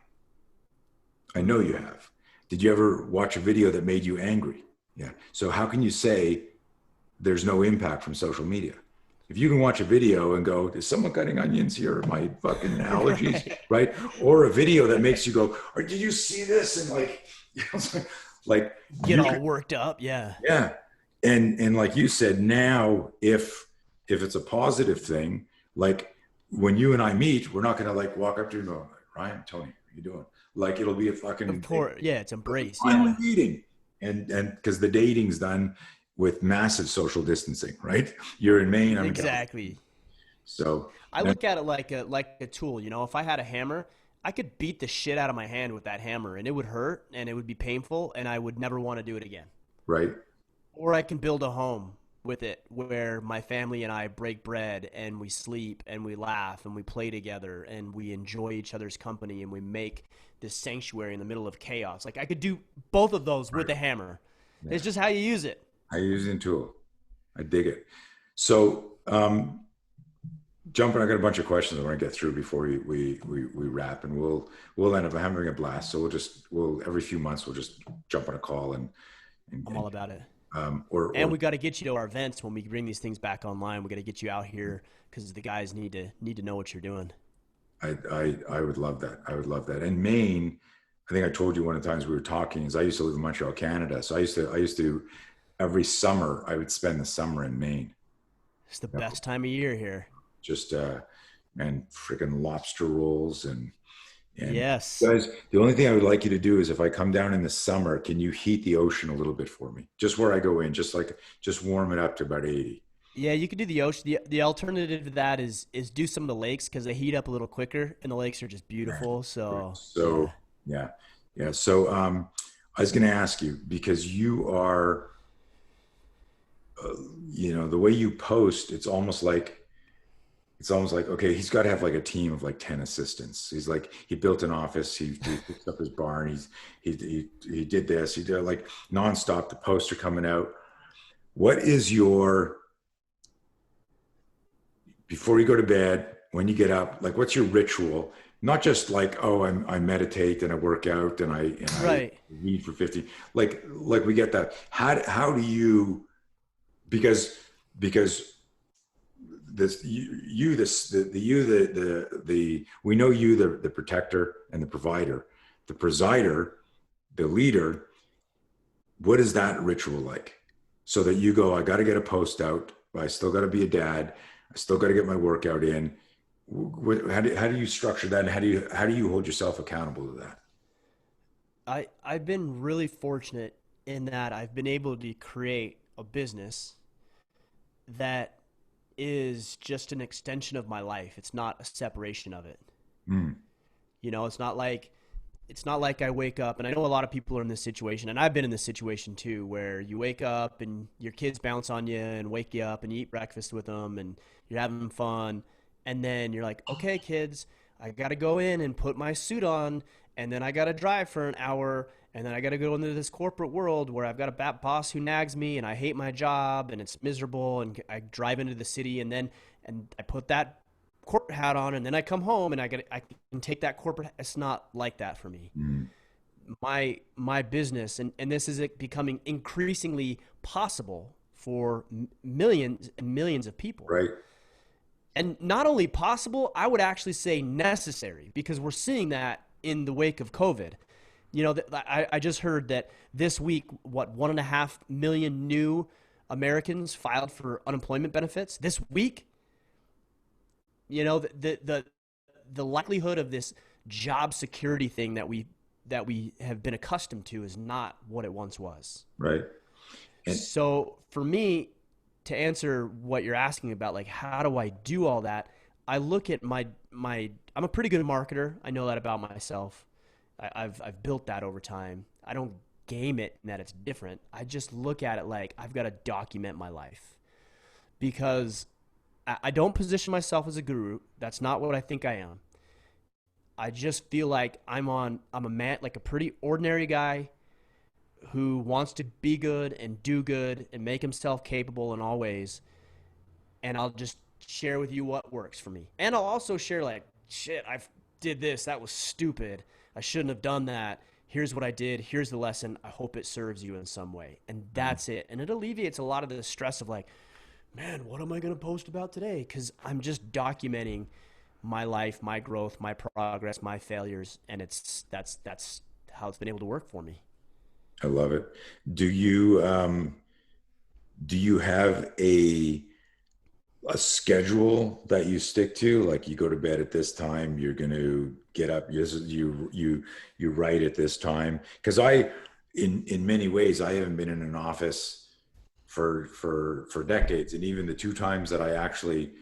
I know you have. Did you ever watch a video that made you angry? Yeah. So how can you say there's no impact from social media? If you can watch a video and go, is someone cutting onions here? My fucking allergies, right? Or a video that makes you go, or did you see this? And like, you know, like get all worked up. Yeah. Yeah. And like you said, now if it's a positive thing, like when you and I meet, we're not going to like walk up to you and go, Ryan, Tony, how you doing? Like it'll be a fucking, of course. Yeah. It's embraced. Finally meeting. And because the dating's done with massive social distancing, right? You're in Maine. I'm exactly. In so I look at it like a tool. You know, if I had a hammer, I could beat the shit out of my hand with that hammer, and it would hurt, and it would be painful, and I would never want to do it again. Right. Or I can build a home with it where my family and I break bread, and we sleep, and we laugh, and we play together, and we enjoy each other's company, and we make this sanctuary in the middle of chaos. Like I could do both of those with a hammer. Yeah. It's just how you use it. I use it in tool. I dig it. So, jumping, I got a bunch of questions I want to get through before we wrap, and we'll end up having a blast. So we'll every few months we'll just jump on a call and I'm all about it. And we got to get you to our events when we bring these things back online. We got to get you out here because the guys need to know what you're doing. I would love that. I would love that. And Maine, I think I told you one of the times we were talking is I used to live in Montreal, Canada. So I used to every summer I would spend the summer in Maine. It's the best time of year here. Just and freaking lobster rolls and yes. Guys, the only thing I would like you to do is if I come down in the summer, can you heat the ocean a little bit for me? Just where I go in, just warm it up to about 80. Yeah, you could do the ocean. The alternative to that is do some of the lakes because they heat up a little quicker, and the lakes are just beautiful. So So yeah, yeah, yeah. So I was going to ask you because you are, the way you post, it's almost like okay, he's got to have like a team of like 10 assistants. He's like he built an office, he fixed up his barn, he did this, he did like nonstop. The posts are coming out. What is your before you go to bed, when you get up, like what's your ritual? Not just like, oh, I meditate and I work out and I right. read for 50. Like we get that. How do you because this you this the you the we know you the protector and the provider, the presider, the leader. What is that ritual like? So that you go, I got to get a post out, but I still got to be a dad. I still got to get my workout in. How do you structure that? And how do you hold yourself accountable to that? I've been really fortunate in that I've been able to create a business that is just an extension of my life. It's not a separation of it. Mm, You know, it's not like I wake up, and I know a lot of people are in this situation, and I've been in this situation too, where you wake up and your kids bounce on you and wake you up and you eat breakfast with them and you're having fun. And then you're like, okay, kids, I got to go in and put my suit on, and then I got to drive for an hour, and then I got to go into this corporate world where I've got a boss who nags me and I hate my job and it's miserable. And I drive into the city and I put that corporate hat on, and then I come home and I can take that corporate. It's not like that for me. mm, My business, and this is becoming increasingly possible for millions and millions of people. right. And not only possible, I would actually say necessary, because we're seeing that in the wake of COVID. You know, I just heard that this week, what, 1.5 million new Americans filed for unemployment benefits this week. You know, the likelihood of this job security thing that we have been accustomed to is not what it once was. Right. And So for me, to answer what you're asking about, like how do I do all that? I look at my I'm a pretty good marketer. I know that about myself. I've built that over time. I don't game it in that it's different. I just look at it like I've got to document my life, because I don't position myself as a guru. That's not what I think I am. I just feel like I'm a man, like a pretty ordinary guy who wants to be good and do good and make himself capable in all ways. And I'll just share with you what works for me. And I'll also share, like, shit, I did this. That was stupid. I shouldn't have done that. Here's what I did. Here's the lesson. I hope it serves you in some way. And that's it. And it alleviates a lot of the stress of like, man, what am I going to post about today? Because I'm just documenting my life, my growth, my progress, my failures. And that's how it's been able to work for me. I love it. Do you have a schedule that you stick to? Like you go to bed at this time, you're going to get up. You write at this time. Because in many ways, I haven't been in an office for decades, and even the two times that I actually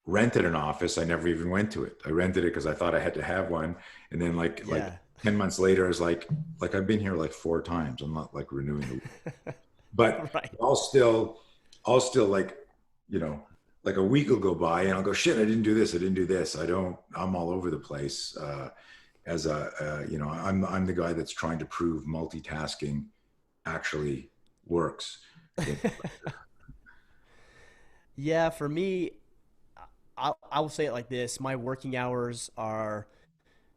rented an office, I never even went to it. I rented it because I thought I had to have one, and then like Yeah. 10 months later, I was like I've been here like 4 times. I'm not like renewing the, but Right. I'll still like, you know, like a week will go by and I'll go, shit, I didn't do this. I didn't do this. I'm all over the place. As I'm the guy that's trying to prove multitasking actually works. Yeah, for me, I will say it like this. My working hours are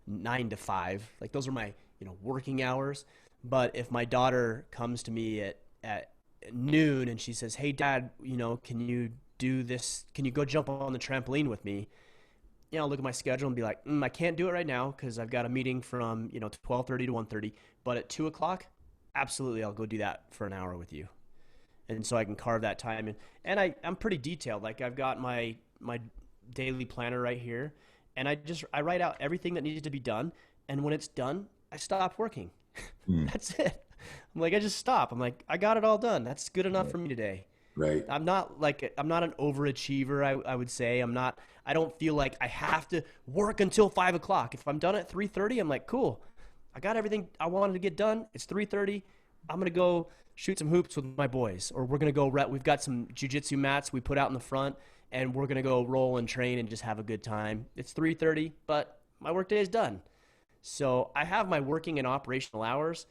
9 to 5. Like those are my, working hours. But if my daughter comes to me at noon and she says, "Hey dad, can you do this? Can you go jump on the trampoline with me?" I'll look at my schedule and be like, I can't do it right now because I've got a meeting from, 12:30 to 1:30. But at 2 o'clock, absolutely, I'll go do that for an hour with you. And so I can carve that time in. And I'm pretty detailed. Like I've got my daily planner right here, and I write out everything that needs to be done. And when it's done, I stop working. Mm, That's it. I'm like, I just stop. I'm like, I got it all done. That's good enough for me today. Right. I'm not an overachiever. I would say I don't feel like I have to work until 5 o'clock. If I'm done at 3:30, I'm like, cool. I got everything I wanted to get done. It's 3:30. I'm going to go shoot some hoops with my boys, or we're going to go, we've got some jujitsu mats we put out in the front, and we're going to go roll and train and just have a good time. It's 3:30, but my workday is done. So I have my working and operational hours,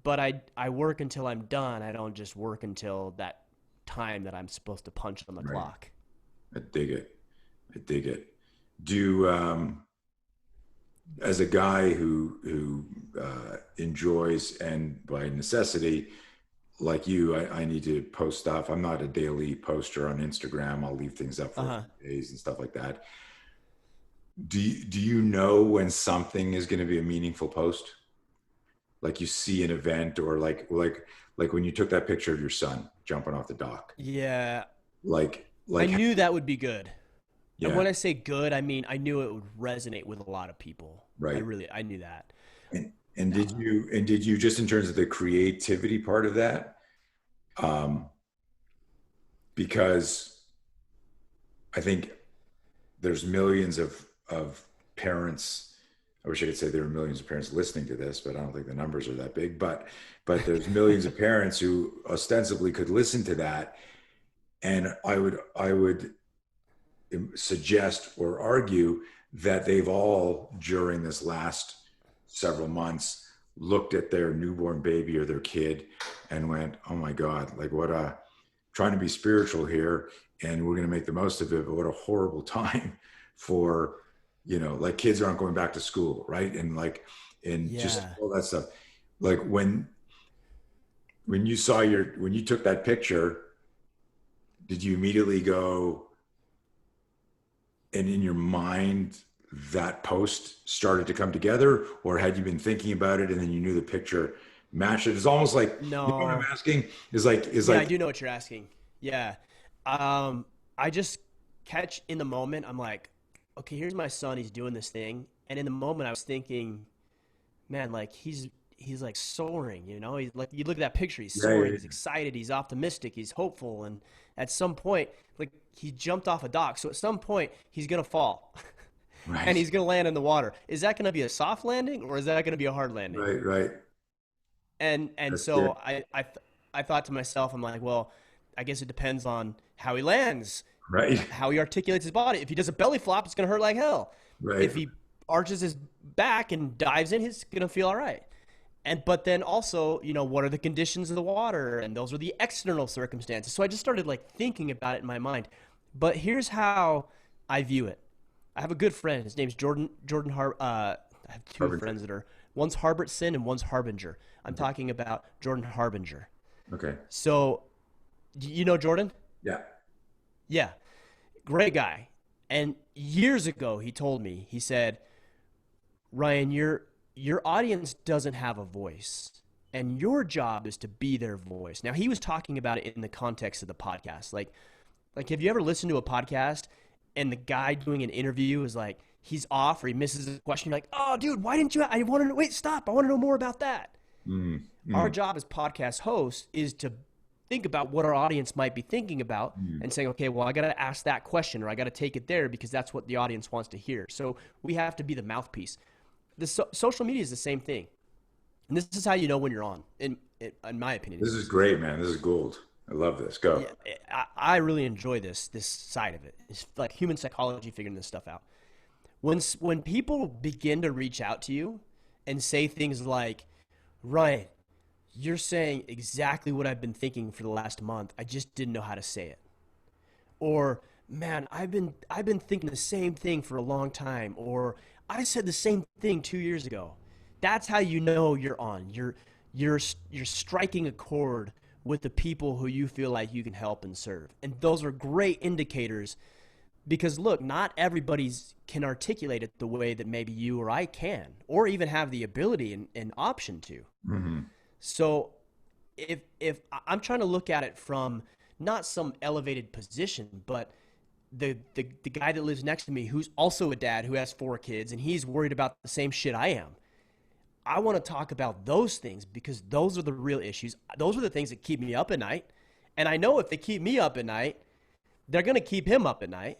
but I work until I'm done. I don't just work until that time that I'm supposed to punch on the Right. clock. I dig it. I dig it. Do as a guy who enjoys, and by necessity, like you, I need to post stuff. I'm not a daily poster on Instagram. I'll leave things up for a Uh-huh. few days and stuff like that. Do you know when something is going to be a meaningful post? Like you see an event, or like when you took that picture of your son jumping off the dock. Yeah, I Like knew that would be good. And yeah, when I say good, I mean I knew it would resonate with a lot of people. right. I knew that. And Uh, did you, just in terms of the creativity part of that, um, because I think there's millions of parents. I wish I could say there are millions of parents listening to this, but I don't think the numbers are that big. But there's millions of parents who ostensibly could listen to that, and I would suggest or argue that they've all, during this last several months, looked at their newborn baby or their kid and went, oh my God, like what a, trying to be spiritual here, and we're going to make the most of it, but what a horrible time for, like kids aren't going back to school, right? And just yeah. all that stuff. Like when you saw when you took that picture, did you immediately go, and in your mind that post started to come together, or had you been thinking about it and then you knew the picture matched it? It's almost like, what I'm No. asking is Yeah, I like, do know what you're asking. Yeah. I just catch in the moment. I'm like, okay, here's my son. He's doing this thing. And in the moment, I was thinking, man, like he's like soaring, He's like, you look at that picture, he's yeah, soaring, yeah, he's excited, he's optimistic, he's hopeful, and at some point, like he jumped off a dock, so at some point he's gonna fall, and right, he's gonna land in the water. Is that gonna be a soft landing or is that gonna be a hard landing? right, right. And That's good. so I thought to myself, I'm like, well, I guess it depends on how he lands, Right, how he articulates his body. If he does a belly flop, it's gonna hurt like hell. right, If he arches his back and dives in, he's gonna feel all right. But then also, what are the conditions of the water? And those are the external circumstances. So I just started like thinking about it in my mind. But here's how I view it. I have a good friend. His name's I have two Harbinger. friends that are, one's Harbertson and one's Harbinger. I'm Okay, talking about Jordan Harbinger. okay, So, you know Jordan? yeah, Yeah, great guy. And years ago, he told me, he said, Ryan, your audience doesn't have a voice, and your job is to be their voice. Now, he was talking about it in the context of the podcast. Like have you ever listened to a podcast and the guy doing an interview is like, he's off or he misses a question? You're like, oh, dude, why didn't you? I want to know. Wait, stop. I want to know more about that. mm, Our mm, job as podcast hosts is to think about what our audience might be thinking about mm. and saying, okay, well, I got to ask that question or I got to take it there because that's what the audience wants to hear. So we have to be the mouthpiece. Social media is the same thing. And this is how you know when you're on, in my opinion, This at is least. great, man. This is gold. I love this. Go. Yeah, I really enjoy this side of it. It's like human psychology, figuring this stuff out. When people begin to reach out to you and say things like, Ryan, you're saying exactly what I've been thinking for the last month. I just didn't know how to say it. Or, man, I've been thinking the same thing for a long time. Or I said the same thing 2 years ago. That's how you know you're on. You're striking a chord with the people who you feel like you can help and serve. And those are great indicators because look, not everybody's can articulate it the way that maybe you or I can, or even have the ability and option to. Hmm. So if I'm trying to look at it from not some elevated position, but the guy that lives next to me who's also a dad who has 4 kids and he's worried about the same shit I am. I want to talk about those things because those are the real issues. Those are the things that keep me up at night. And I know if they keep me up at night, they're going to keep him up at night.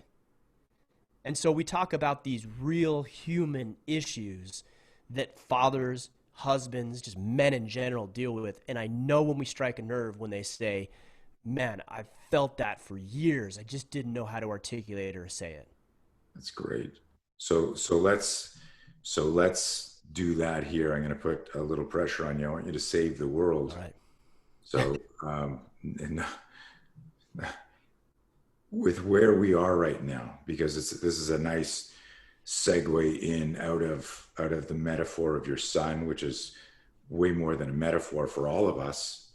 And so we talk about these real human issues that fathers, husbands, just men in general deal with. And I know when we strike a nerve when they say, man, I've felt that for years. I just didn't know how to articulate or say it. That's great. So let's do that here. I'm going to put a little pressure on you. I want you to save the world. All right. So, and with where we are right now, because this is a nice segue in out of the metaphor of your son, which is way more than a metaphor for all of us,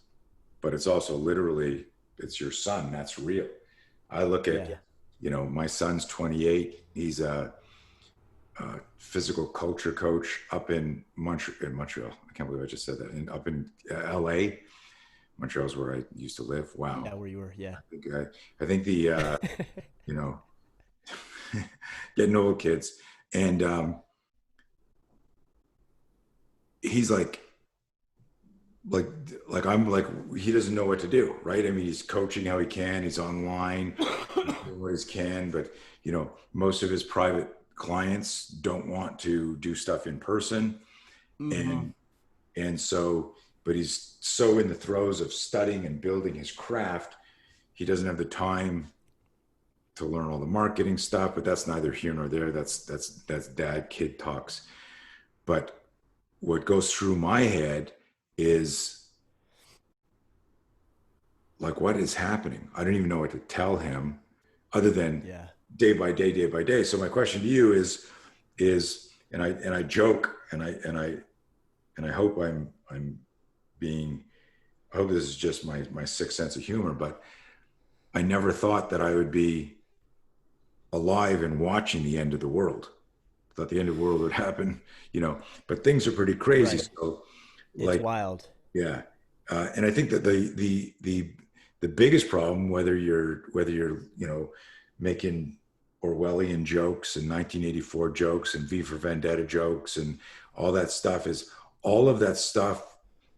but it's also literally, it's your son. That's real. I look at, my son's 28. He's a physical culture coach up in Montreal. I can't believe I just said that. And up in LA. Montreal's where I used to live. Wow. Yeah, where you were. Yeah. I think the, getting old kids. And he's like I'm like, he doesn't know what to do. Right. I mean, he's coaching how he can. He's online, doing what he can, but most of his private clients don't want to do stuff in person. Mm-hmm. And so, but he's so in the throes of studying and building his craft, he doesn't have the time to learn all the marketing stuff, but that's neither here nor there. That's dad kid talks. But what goes through my head is like, what is happening? I don't even know what to tell him other than day by day. So my question to you is, and I joke and I hope I'm being, I hope this is just my sixth sense of humor, but I never thought that I would be alive and watching the end of the world. I thought the end of the world would happen, but things are pretty crazy. Right. So it's wild. Yeah. And I think that the biggest problem, whether you're, making Orwellian jokes and 1984 jokes and V for Vendetta jokes and all that stuff, is all of that stuff.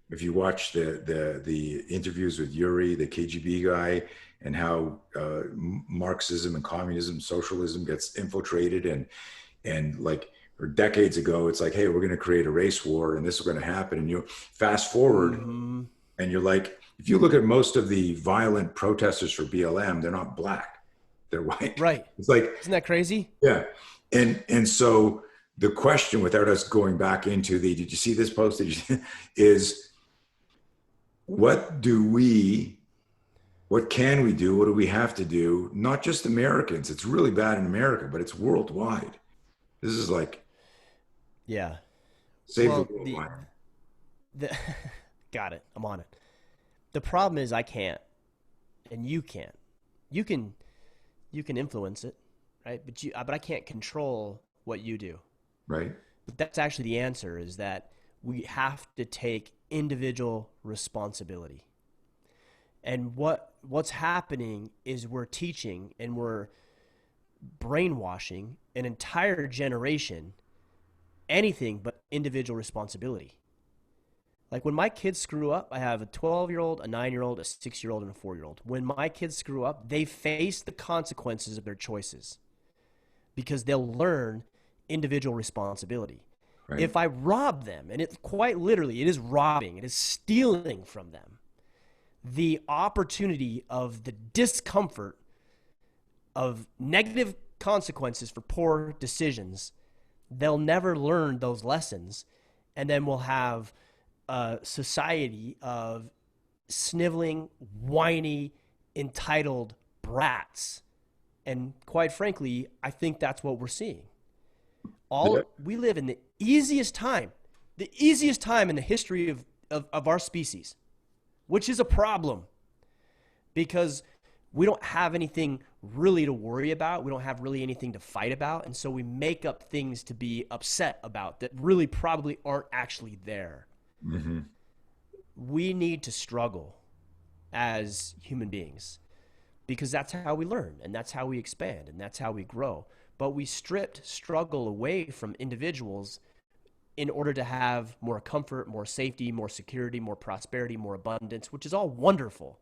If you watch the interviews with Yuri, the KGB guy, and how Marxism and communism, socialism gets infiltrated, and like, or decades ago, it's like, hey, we're going to create a race war and this is going to happen. And you fast forward, mm-hmm. and you're like, if you look at most of the violent protesters for BLM, they're not black, they're white. Right. It's like, isn't that crazy? Yeah. And so the question, without us going back into did you see this post? Is what can we do? What do we have to do? Not just Americans. It's really bad in America, but it's worldwide. This is like, save the worldwide. Got it. I'm on it. The problem is I can't, and you can't. You can influence it, right? But I can't control what you do. Right. But that's actually the answer, is that we have to take individual responsibility. And what's happening is we're teaching and we're brainwashing an entire generation anything but individual responsibility. Like when my kids screw up, I have a 12-year-old, a 9-year-old, a 6-year-old, and a 4-year-old. When my kids screw up, they face the consequences of their choices because they'll learn individual responsibility. Right. If I rob them, and it quite literally, it is robbing, it is stealing from them, the opportunity of the discomfort of negative consequences for poor decisions, they'll never learn those lessons. And then we'll have a society of sniveling, whiny, entitled brats. And quite frankly, I think that's what we're seeing. We live in the easiest time in the history of our species, which is a problem because we don't have anything really to worry about. We don't have really anything to fight about. And so we make up things to be upset about that really probably aren't actually there. Mm-hmm. We need to struggle as human beings because that's how we learn and that's how we expand and that's how we grow. But we stripped struggle away from individuals in order to have more comfort, more safety, more security, more prosperity, more abundance, which is all wonderful.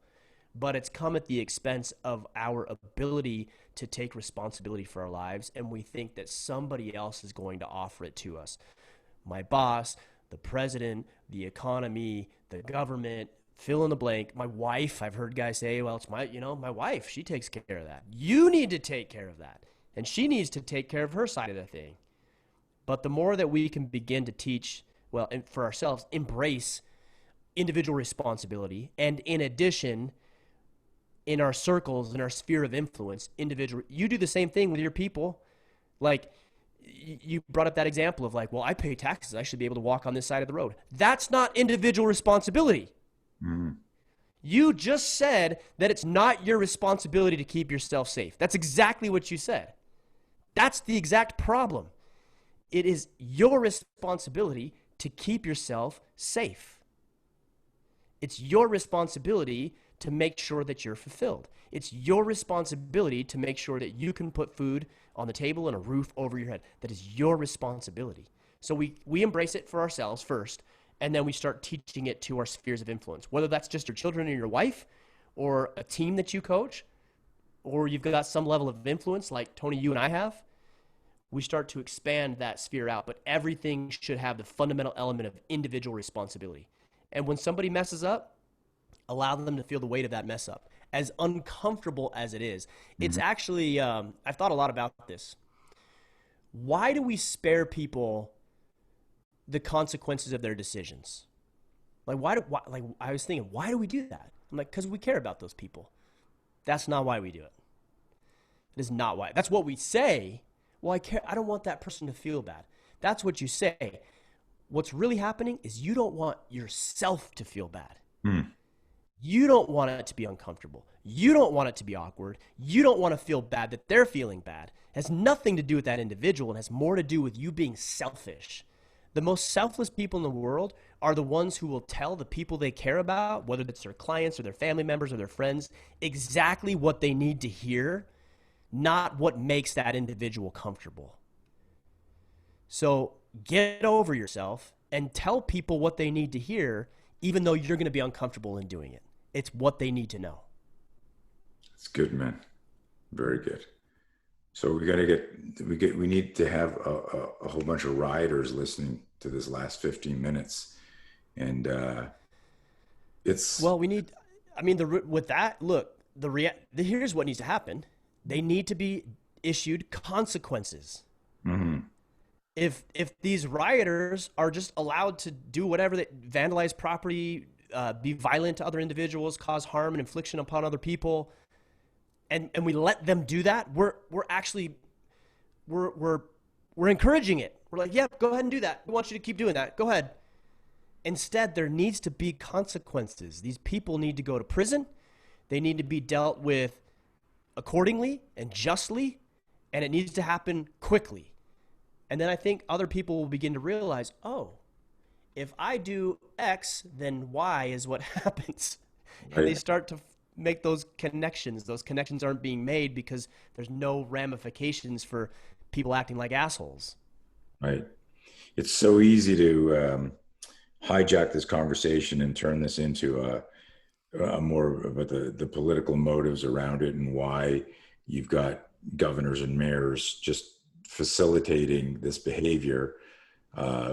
but it's come at the expense of our ability to take responsibility for our lives. And we think that somebody else is going to offer it to us. My boss, the president, the economy, the government, fill in the blank. My wife, I've heard guys say, well, it's my wife, she takes care of that. You need to take care of that. And she needs to take care of her side of the thing. But the more that we can begin to teach, well, and for ourselves, embrace individual responsibility, and in addition, in our circles, in our sphere of influence, you do the same thing with your people. Like, you brought up that example of like, well, I pay taxes, I should be able to walk on this side of the road. That's not individual responsibility. Mm-hmm. You just said that it's not your responsibility to keep yourself safe. That's exactly what you said. That's the exact problem. It is your responsibility to keep yourself safe. It's your responsibility to make sure that you're fulfilled. It's your responsibility to make sure that you can put food on the table and a roof over your head. That is your responsibility. So we embrace it for ourselves first, and then we start teaching it to our spheres of influence, whether that's just your children and your wife, or a team that you coach, or you've got some level of influence like Tony, you and I have. We start to expand that sphere out, but everything should have the fundamental element of individual responsibility. And when somebody messes up, allow them to feel the weight of that mess up. As uncomfortable as it is, it's actually, I've thought a lot about this. Why do we spare people the consequences of their decisions? Like, I was thinking, why do we do that? I'm like, because we care about those people. That's not why we do it. It is not why. That's what we say. Well, I care. I don't want that person to feel bad. That's what you say. What's really happening is you don't want yourself to feel bad. You don't want it to be uncomfortable. You don't want it to be awkward. You don't want to feel bad that they're feeling bad. It has nothing to do with that individual. It has more to do with you being selfish. The most selfless people in the world are the ones who will tell the people they care about, whether it's their clients or their family members or their friends, exactly what they need to hear, not what makes that individual comfortable. So get over yourself and tell people what they need to hear, even though you're going to be uncomfortable in doing it. It's what they need to know. It's good, man. Very good. So we need to have a whole bunch of rioters listening to this last 15 minutes. And here's what needs to happen. They need to be issued consequences. Mm-hmm. If these rioters are just allowed to do whatever, they vandalize property, be violent to other individuals, cause harm and infliction upon other people, and we let them do that, we're encouraging it. We're like, yeah, go ahead and do that. We want you to keep doing that. Go ahead. Instead, there needs to be consequences. These people need to go to prison. They need to be dealt with accordingly and justly, and it needs to happen quickly. And then I think other people will begin to realize, oh, if I do X, then Y is what happens. Right. And they start to make those connections. Those connections aren't being made because there's no ramifications for people acting like assholes. Right. It's so easy to hijack this conversation and turn this into a more about the political motives around it and why you've got governors and mayors just facilitating this behavior,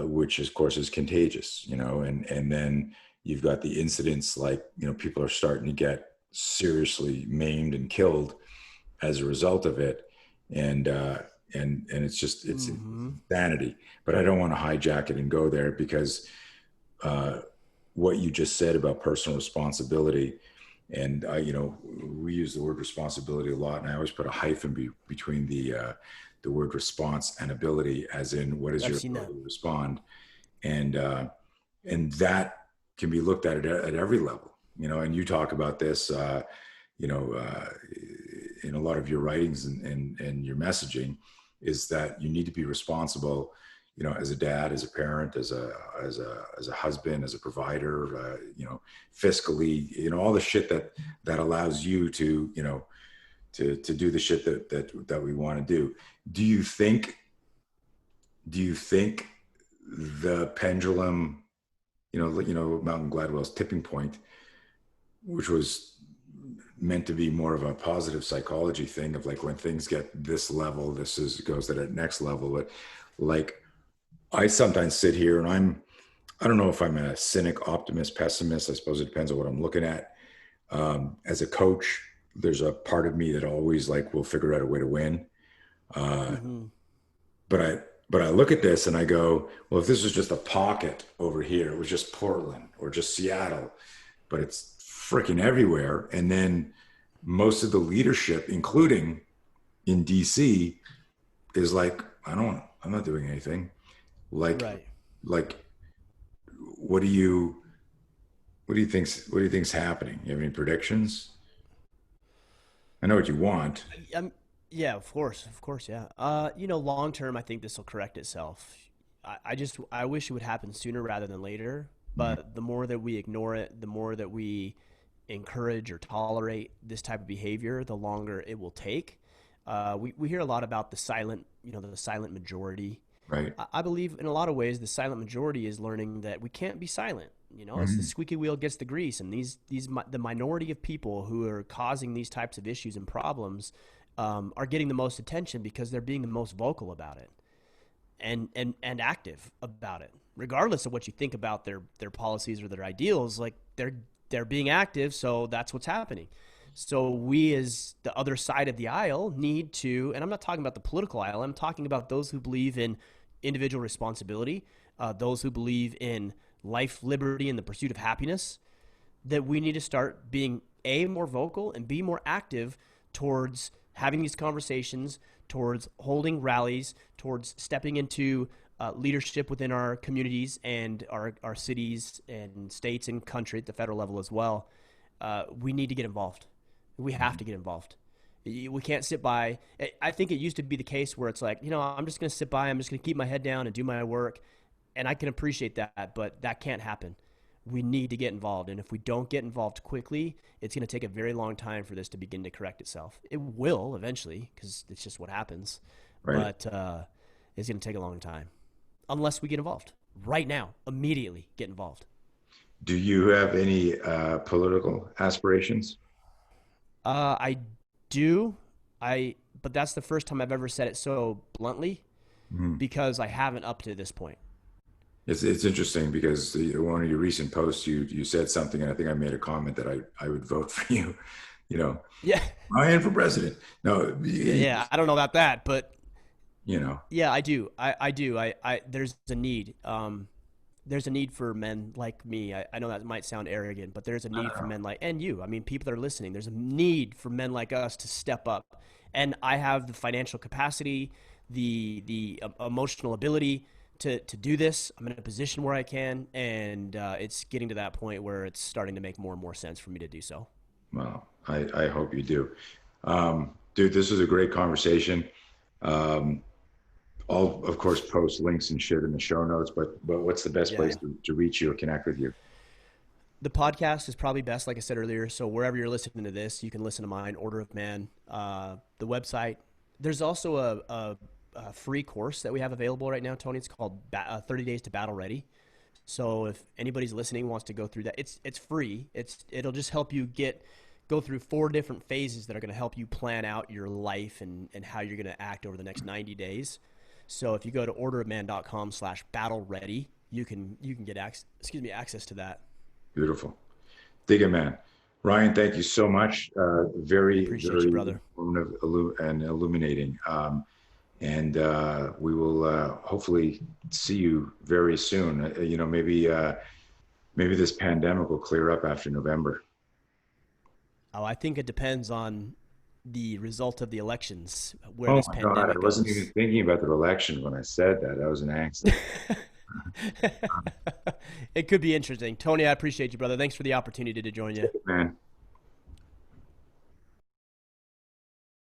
which of course is contagious, and then you've got the incidents like, people are starting to get seriously maimed and killed as a result of it. And it's just, it's insanity, but I don't want to hijack it and go there because what you just said about personal responsibility, and we use the word responsibility a lot, and I always put a hyphen between the word response and ability, as in what is your ability to respond, and that can be looked at every level, and you talk about this, in a lot of your writings and your messaging, is that you need to be responsible, as a dad, as a parent, as a husband, as a provider, fiscally, all the shit that allows you to do the shit that we want to do. Do you think the pendulum, Malcolm Gladwell's tipping point, which was meant to be more of a positive psychology thing of like when things get this level, goes to that next level. But like I sometimes sit here and I don't know if I'm a cynic, optimist, pessimist. I suppose it depends on what I'm looking at. As a coach, there's a part of me that always like will figure out a way to win. Mm-hmm. But I look at this and I go, well, if this was just a pocket over here, it was just Portland or just Seattle, but it's freaking everywhere. And then most of the leadership, including in DC, is like, I'm not doing anything. Right. Like, what do you think's happening? You have any predictions? I know what you want. Yeah, of course, yeah. Long term, I think this will correct itself. I wish it would happen sooner rather than later. Mhm. But the more that we ignore it, the more that we encourage or tolerate this type of behavior, the longer it will take. We hear a lot about the silent majority. Right. I believe in a lot of ways the silent majority is learning that we can't be silent. It's the Mhm. squeaky wheel gets the grease, and the minority of people who are causing these types of issues and problems are getting the most attention because they're being the most vocal about it and active about it, regardless of what you think about their policies or their ideals. Like they're being active, so that's what's happening. So we, as the other side of the aisle, need to, and I'm not talking about the political aisle, I'm talking about those who believe in individual responsibility, those who believe in life, liberty, and the pursuit of happiness, that we need to start being more vocal and be more active towards having these conversations, towards holding rallies, towards stepping into leadership within our communities and our cities and states and country at the federal level as well. We need to get involved. We have to get involved. We can't sit by. I think it used to be the case where it's like, I'm just going to sit by. I'm just going to keep my head down and do my work. And I can appreciate that, but that can't happen. We need to get involved. And if we don't get involved quickly, it's going to take a very long time for this to begin to correct itself. It will eventually, because it's just what happens. Right. But it's going to take a long time unless we get involved right now, immediately get involved. Do you have any political aspirations? I do. But that's the first time I've ever said it so bluntly Mhm. because I haven't up to this point. It's interesting because one of your recent posts, you said something, and I think I made a comment that I would vote for you. You know, Yeah. Ryan for president. No, Yeah. I don't know about that, but you know, yeah, I do. I do. There's a need. There's a need for men like me. I know that might sound arrogant, but there's a need for men like, and you, I mean, people that are listening, there's a need for men like us to step up. And I have the financial capacity, the emotional ability to do this. I'm in a position where I can, and it's getting to that point where it's starting to make more and more sense for me to do so. well, I hope you do. Dude, this was a great conversation. Um, I'll of course post links and shit in the show notes, but what's the best Yeah. place to reach you or connect with you? The podcast is probably best, like I said earlier. So wherever you're listening to this, you can listen to mine, Order of Man, the website. There's also a free course that we have available right now, Tony. It's called 30 Days to Battle Ready. So if anybody's listening wants to go through that, it's free. It'll just help you go through 4 different phases that are going to help you plan out your life and how you're going to act over the next 90 days. So if you go to orderofman.com/battle ready, you can get access to that. Beautiful. Dig it, man. Ryan, thank you so much. Very, Appreciate you, very brother. informative and illuminating. And we will hopefully see you very soon. Maybe this pandemic will clear up after November. Oh, I think it depends on the result of the elections, where Oh this my God, I pandemic wasn't even goes. thinking about the election when I said that. I was an accident. It could be interesting. Tony, I appreciate you, brother. Thanks for the opportunity to join you. Man.